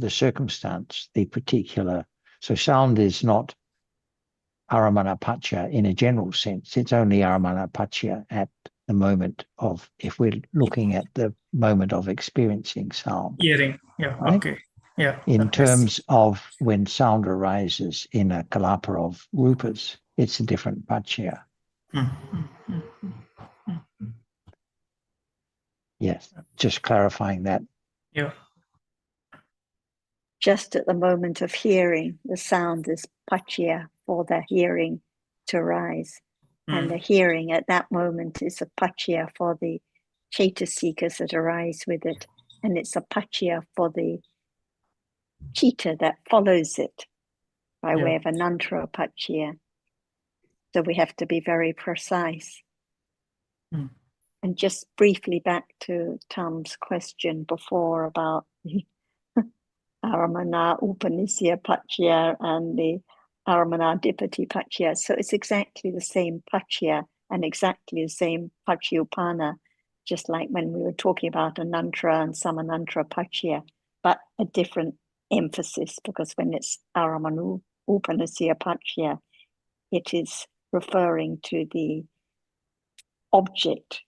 circumstance, the particular. So sound is not aramana pacha in a general sense. It's only aramana pacha at the moment of, if we're looking at the moment of experiencing sound. Hearing. Yeah. Right? Okay. Yeah. In that makes terms of when sound arises in a kalapa of rupas, it's a different pacha. Yes, just clarifying that. Yeah. just at the moment of hearing, the sound is pachya for the hearing to rise. And the hearing at that moment is a pachya for the chaitasikas that arise with it. And it's a pachya for the chitta that follows it by way of anantara pachya. So we have to be very precise. And just briefly back to Tom's question before about the Aramana Upanisya Pachya and the Aramana Dipati Pachya. So it's exactly the same Pachya and exactly the same Pachyupana, just like when we were talking about Anantara and Samanantara Pachya, but a different emphasis, because when it's Aramana Upanisya Pachya, it is referring to the object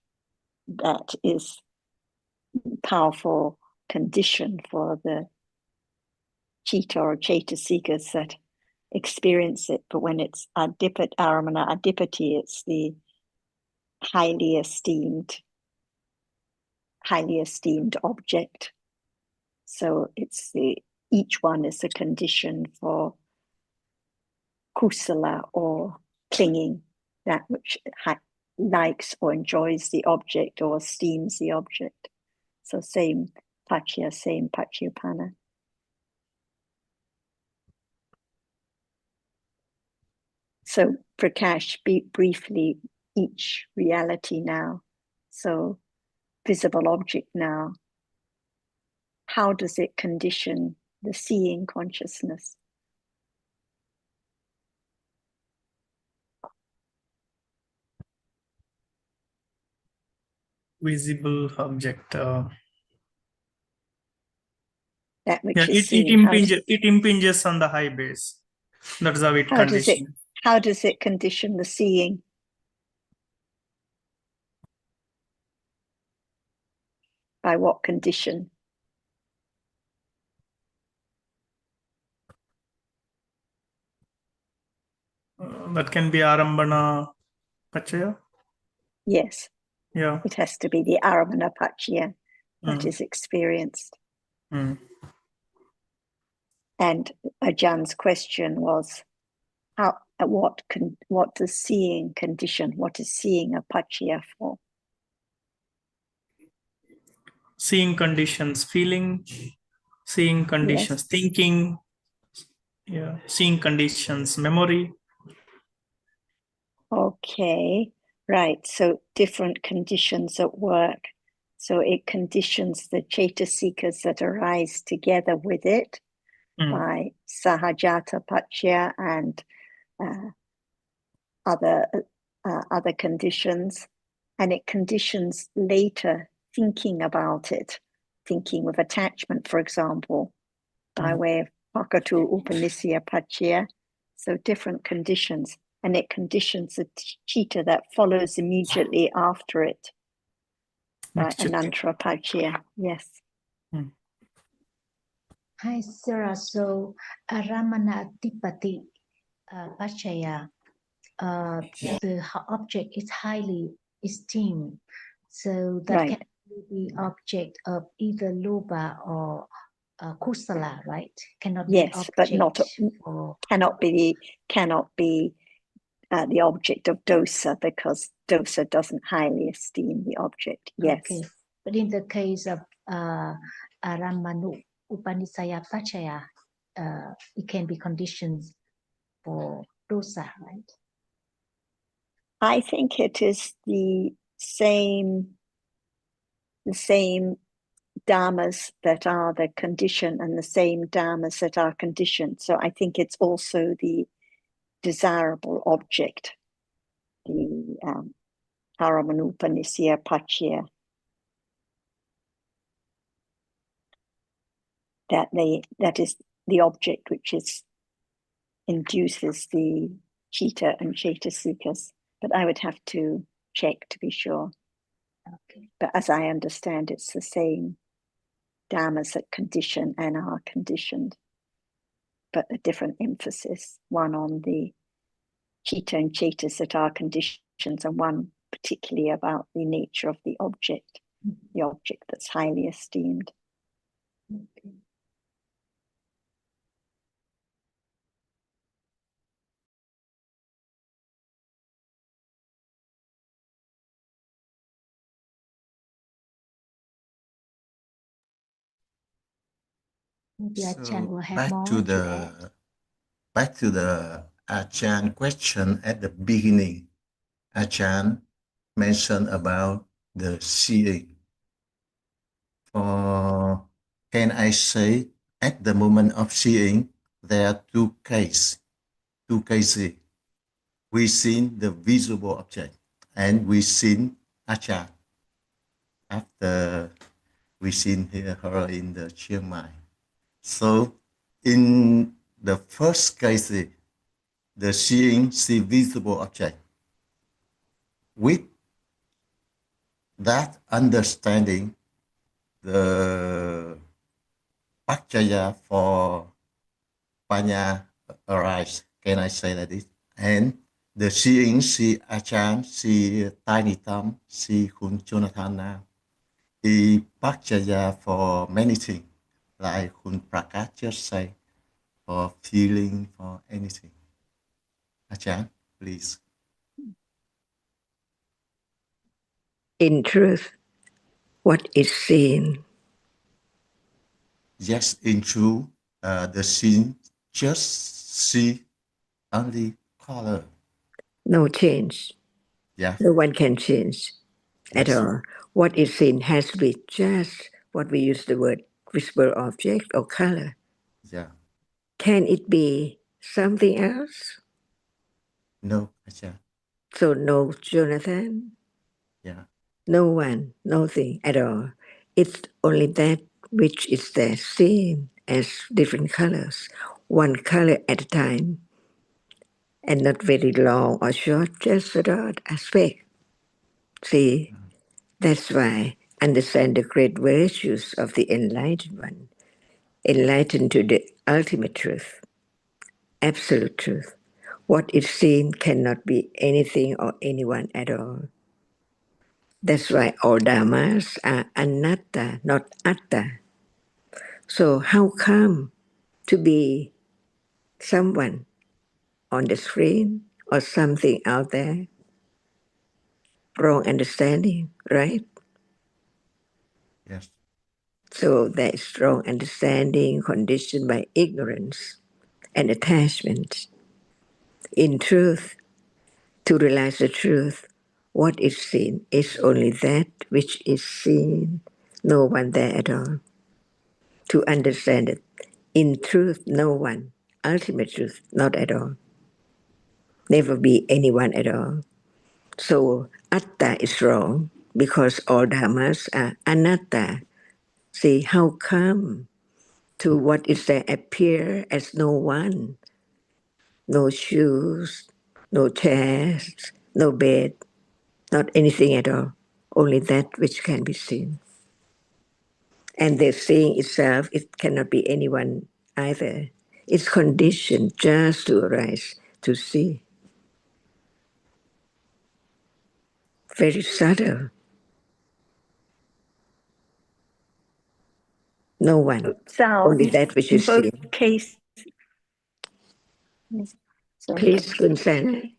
that is powerful condition for the chitta or chaitasikas that experience it. But when it's aramana adipati, it's the highly esteemed object. So it's each one is a condition for kusala, or clinging, that which likes or enjoys the object or esteems the object. So same pachya, same pachyupana. So Prakash, briefly, each reality now. So visible object now. How does it condition the seeing consciousness? Visible object. That which Yeah, is it seen. impinges on the high base. That's how it conditions. How does it condition the seeing? By what condition? That can be arambana pachaya. Yes. Yeah. It has to be the aramana pachya that is experienced. And Ajahn's question was, what does seeing condition? What is seeing a pachya for? Seeing conditions, feeling, seeing conditions, thinking, seeing conditions, memory. Okay, right. So different conditions at work. So it conditions the chaitasikas that arise together with it by sahajata pachya and other conditions, and it conditions later thinking about it, thinking with attachment, for example, by way of pakatu upanisya pachya. So different conditions, and it conditions the chitta that follows immediately after it by anantara pachya. Yes. Hi, Sarah. So aramana tipati pachaya, the object is highly esteemed. So that can be the object of either loba or kusala, right? Cannot be yes, but not cannot be the object of dosa, because dosa doesn't highly esteem the object. Yes. Okay, but in the case of aramanu upanisaya pachaya, it can be conditions for dosa, right? I think it is the same dhammas that are the condition and the same dhammas that are conditioned. So I think it's also the desirable object, the Paramanupanisya Pachya, that is the object which induces the chitta and cetasikas. But I would have to check to be sure. Okay. But as I understand, it's the same dhammas that condition and are conditioned, but a different emphasis, one on the chitta and cetas that are conditions, and one particularly about the nature of the object that's highly esteemed. Okay. Maybe Achan will have more to add. Back to the Achan question at the beginning. Achan mentioned about the seeing. Can I say at the moment of seeing, there are two cases. We seen the visible object and we seen Achan after we seen her in the Chiang Mai. So in the first case, the see visible object. With that understanding, the Pachaya for Panya arise. Can I say that this? And the seeing, see Achan, see Tiny Thumb, see Kun Jonathan now. The Pachaya for many things, like Kun Prakash just say, for feeling, for anything. Achan, please. In truth, what is seen? Yes, in truth, the scene just see only color. No change. Yeah. No one can change at Yes. all. What is seen has to be just what we use the word visible object or color. Yeah. Can it be something else? No, Achan. So no Jonathan, Yeah. no one, nothing at all. It's only that which is there seen as different colors, one color at a time, and not very long or short, just a dot aspect. See, that's why understand the great virtues of the enlightened one, enlightened to the ultimate truth, absolute truth. What is seen cannot be anything or anyone at all. That's why all dhammas are anatta, not atta. So how come to be someone on the screen or something out there? Wrong understanding, right? Yes. So there is wrong understanding conditioned by ignorance and attachment. In truth, to realize the truth, what is seen is only that which is seen, no one there at all. To understand it, in truth, no one, ultimate truth, not at all. Never be anyone at all. So atta is wrong because all dhammas are anatta. See, how come to what is there appear as no one, no shoes, no chairs, no bed, not anything at all, only that which can be seen. And the seeing itself, it cannot be anyone either. It's conditioned just to arise, to see. Very subtle. No one, Sal, only that which in is both seen. cases, sorry. Please, Kunsana.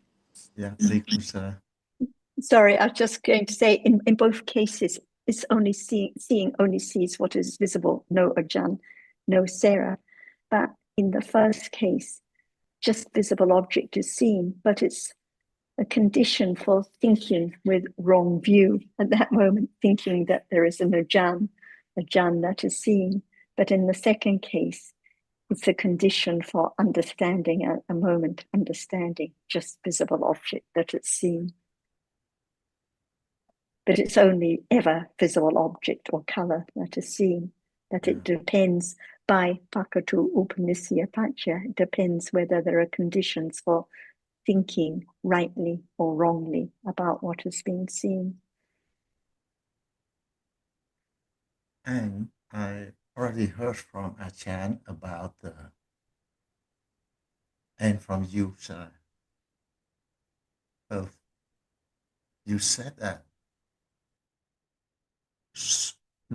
Yeah, please, Kunsara. Sorry, I was just going to say in both cases, it's only seeing only sees what is visible, no Ajahn, no Sarah. But in the first case, just visible object is seen, but it's a condition for thinking with wrong view at that moment, thinking that there is an Ajahn a jhana that is seen. But in the second case, it's a condition for understanding, a moment understanding, just visible object that it's seen. But it's only ever visible object or color that is seen, that it depends by pakatu upanisya pacha. It depends whether there are conditions for thinking rightly or wrongly about what has been seen. And I already heard from Achan about and from you, sir. You said that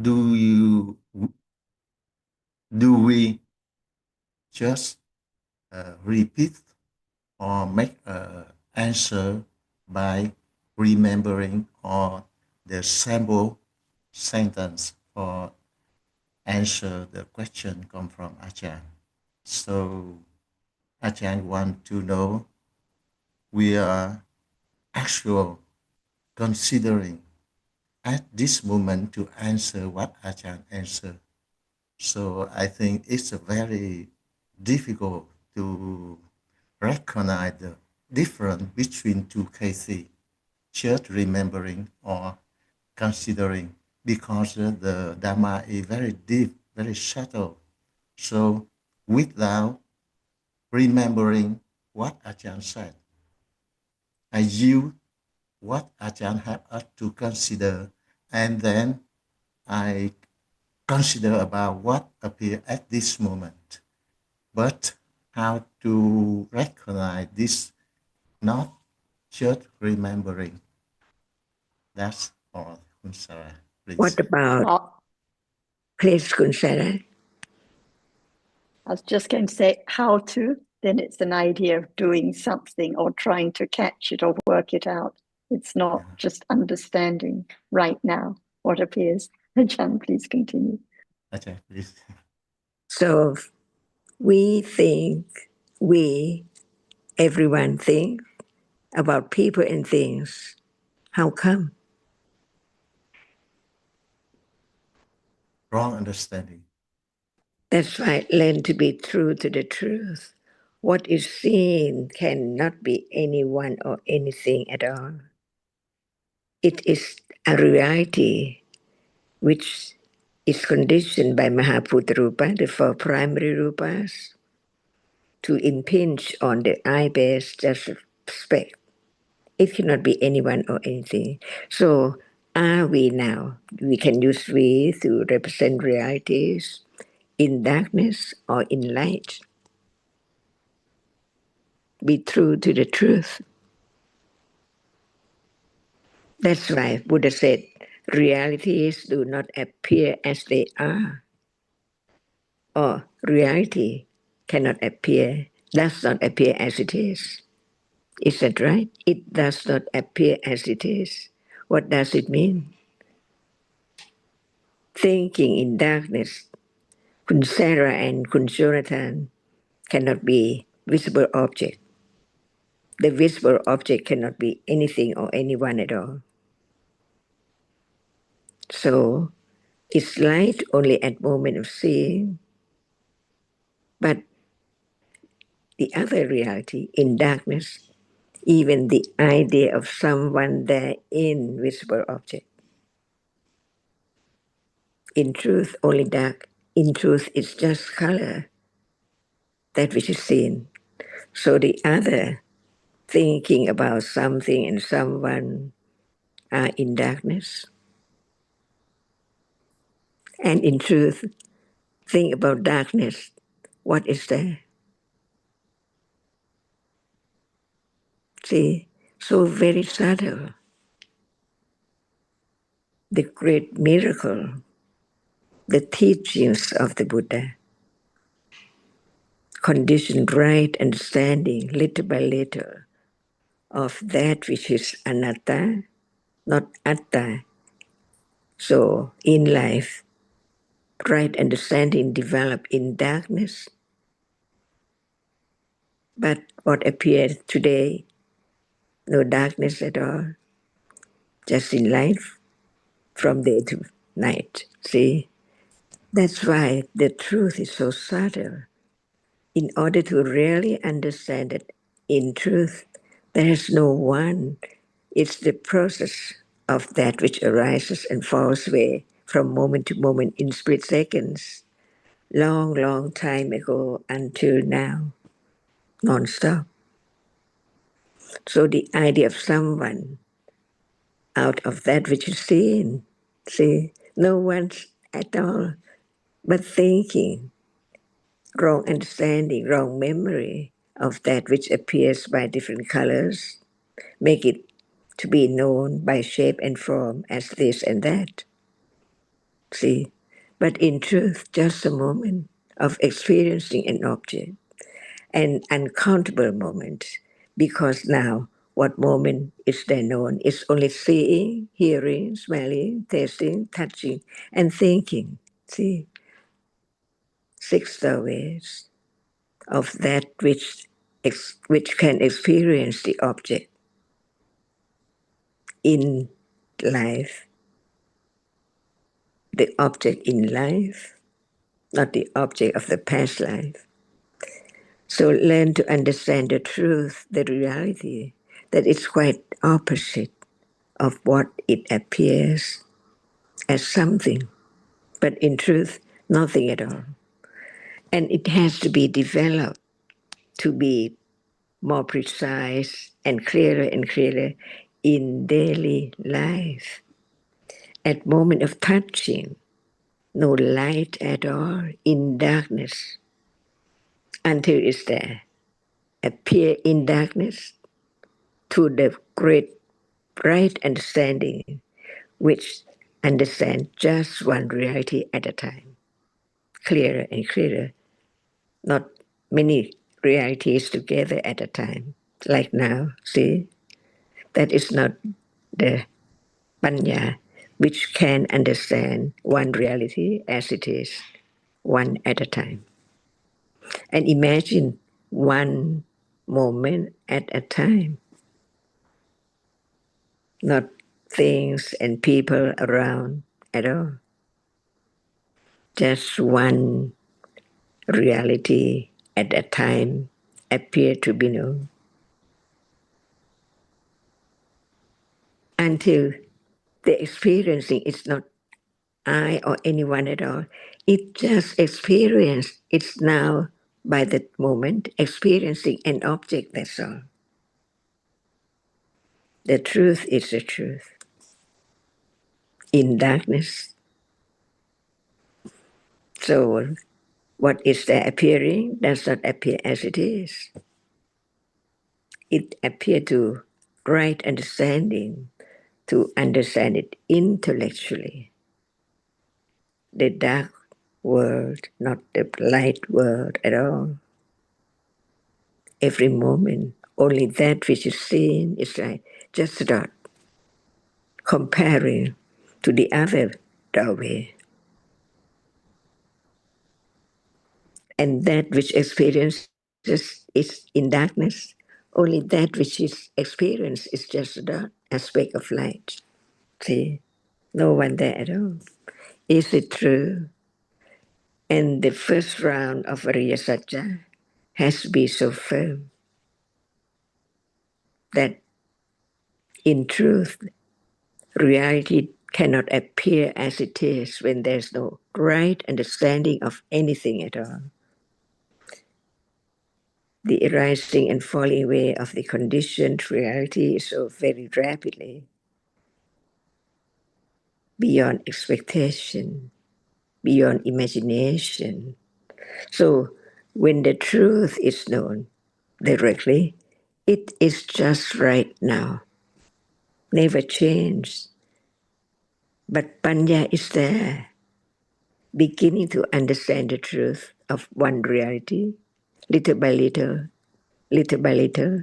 do we just repeat or make an answer by remembering or the sample sentence or answer the question come from Achan? So Achan want to know we are actual considering at this moment to answer what Achan answered. So I think it's a very difficult to recognize the difference between two cases, just remembering or considering, because the Dhamma is very deep, very subtle. So without remembering what Ajahn said, I use what Ajahn had us to consider, and then I consider about what appears at this moment. But how to recognize this, not just remembering. That's all, Kun Sarah, please. What about, please, Kun Sarah? I was just going to say how to, then it's an idea of doing something or trying to catch it or work it out. It's not just understanding right now what appears. Ajahn, please continue. Okay, please. So we think, everyone think about people and things. How come? Wrong understanding. That's right. Learn to be true to the truth. What is seen cannot be anyone or anything at all. It is a reality which is conditioned by Mahabhuta-rupa, the four primary rupas, to impinge on the eye-based just speck. It cannot be anyone or anything. So are we now? We can use we to represent realities in darkness or in light. Be true to the truth. That's why Buddha said, realities do not appear as they are, or reality cannot appear, does not appear as it is. Is that right? It does not appear as it is. What does it mean? Thinking in darkness, Kun Sarah and Kun Jonathan cannot be visible object. The visible object cannot be anything or anyone at all. So it's light only at moment of seeing, but the other reality in darkness, even the idea of someone there in visible object. In truth, only dark. In truth, it's just color, that which is seen. So the other thinking about something and someone are in darkness. And in truth, think about darkness. What is there? See, so very subtle. The great miracle, the teachings of the Buddha, conditioned right understanding little by little of that which is anatta, not atta. So in life, right understanding develop in darkness, but what appears today, no darkness at all, just in life, from day to night. See, That's why the truth is so subtle. In order to really understand it in truth, there is no one. It's the process of that which arises and falls away from moment to moment in split seconds, long, long time ago until now, non-stop. So the idea of someone out of that which is seen, see, no one's at all but thinking, wrong understanding, wrong memory of that which appears by different colors, make it to be known by shape and form as this and that. See, but in truth, just a moment of experiencing an object, an uncountable moment, because now what moment is there known is only seeing, hearing, smelling, tasting, touching, and thinking. See, 6 doorways of that which can experience the object in life, the object in life, not the object of the past life. So learn to understand the truth, the reality, that it's quite opposite of what it appears as something, but in truth, nothing at all. And it has to be developed to be more precise and clearer in daily life. At moment of touching, no light at all, in darkness, until it's there. Appear in darkness to the great right understanding, which understand just one reality at a time, clearer and clearer, not many realities together at a time. Like now, see, that is not the panya, which can understand one reality as it is, one at a time. And imagine one moment at a time, not things and people around at all. Just one reality at a time appear to be known. Until the experiencing is not I or anyone at all. It just experience. It's now by that moment experiencing an object, that's all. The truth is the truth. In darkness. So what is there appearing does not appear as it is. It appears to right understanding, to understand it intellectually. The dark world, not the light world at all. Every moment, only that which is seen is right. Just a dot, comparing to the other doorway. And that which experiences is in darkness, only that which is experienced is just a dot, a speck of light. See, no one there at all. Is it true? And the first round of Ariya Satya has to be so firm that in truth, reality cannot appear as it is when there's no right understanding of anything at all. The arising and falling away of the conditioned reality is so very rapidly, beyond expectation, beyond imagination. So when the truth is known directly, it is just right now, never changed. But Panya is there, beginning to understand the truth of one reality, little by little, little by little,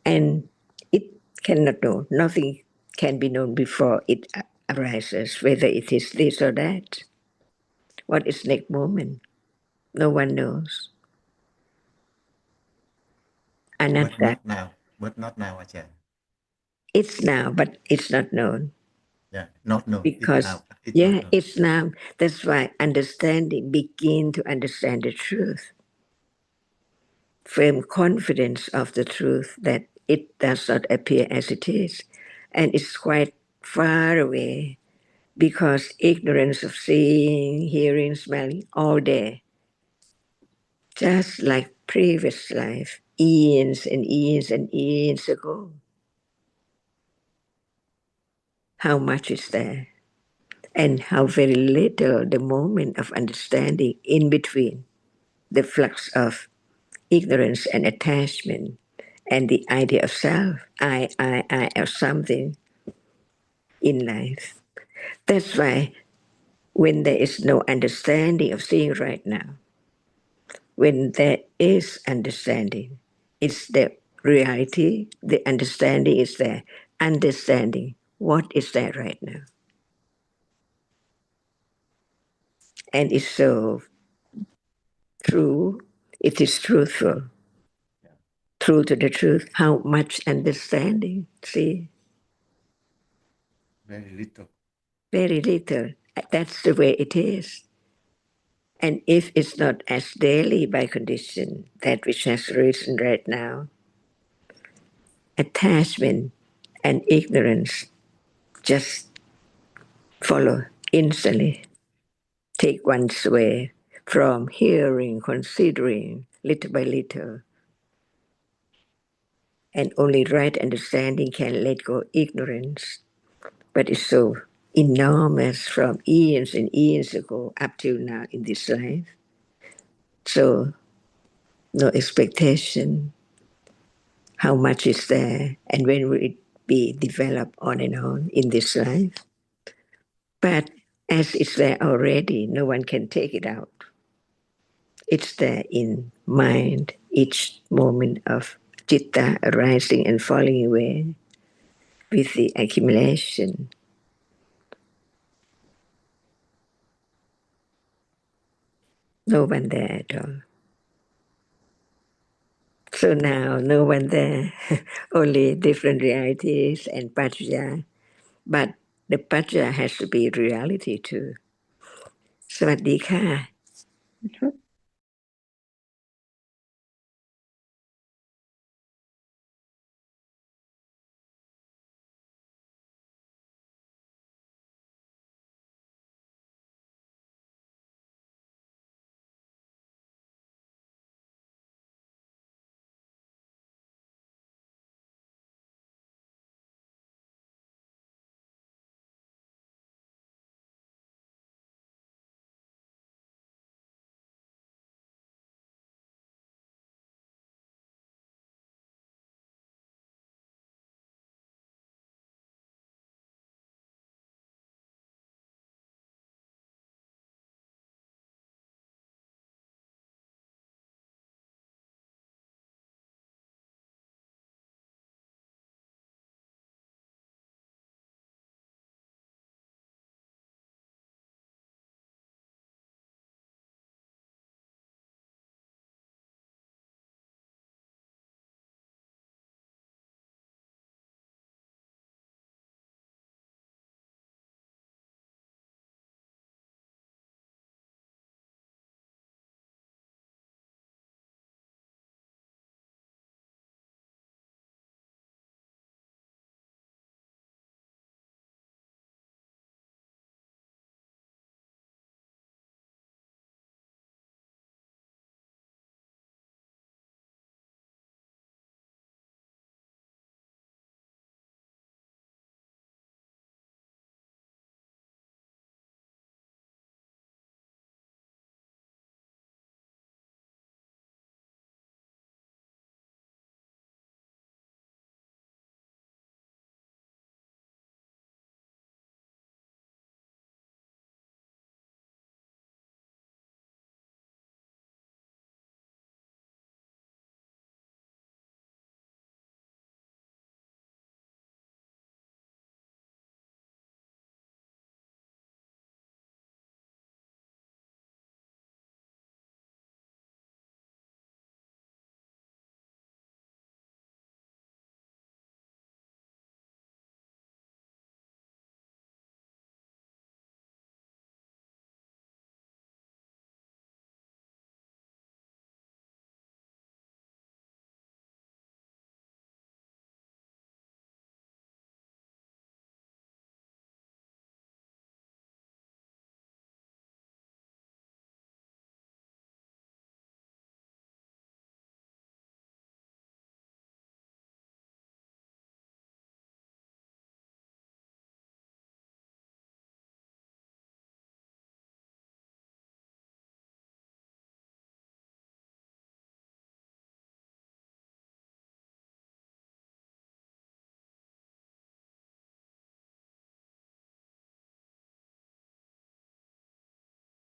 and it cannot know. Nothing can be known before it arises, whether it is this or that. What is next moment? No one knows. But Anatta. not now. But not now, Ajahn. It's now, but it's not known. Yeah, not know. Because it's not know. it's now. That's why understanding, begin to understand the truth. Firm confidence of the truth that it does not appear as it is, and it's quite far away, because ignorance of seeing, hearing, smelling, all there, just like previous life, eons and eons and eons ago. How much is there? And how very little the moment of understanding in between the flux of ignorance and attachment and the idea of self, I, of something in life. That's why when there is no understanding of seeing right now, when there is understanding, it's the reality, the understanding is there. Understanding what is there right now. And it's so true, it is truthful. True to the truth, how much understanding, see? Very little. Very little. That's the way it is. And if it's not as daily by condition, that which has risen right now, attachment and ignorance just follow instantly. Take one's way from hearing, considering, little by little. And only right understanding can let go ignorance. But it's so enormous from eons and eons ago up till now in this life. So no expectation. How much is there, and when will it be developed on and on in this life? But as it's there already, no one can take it out. It's there in mind, each moment of citta arising and falling away with the accumulation. No one there at all. So now, no one there, only different realities and paccaya. But the paccaya has to be reality too. สวัสดีค่ะ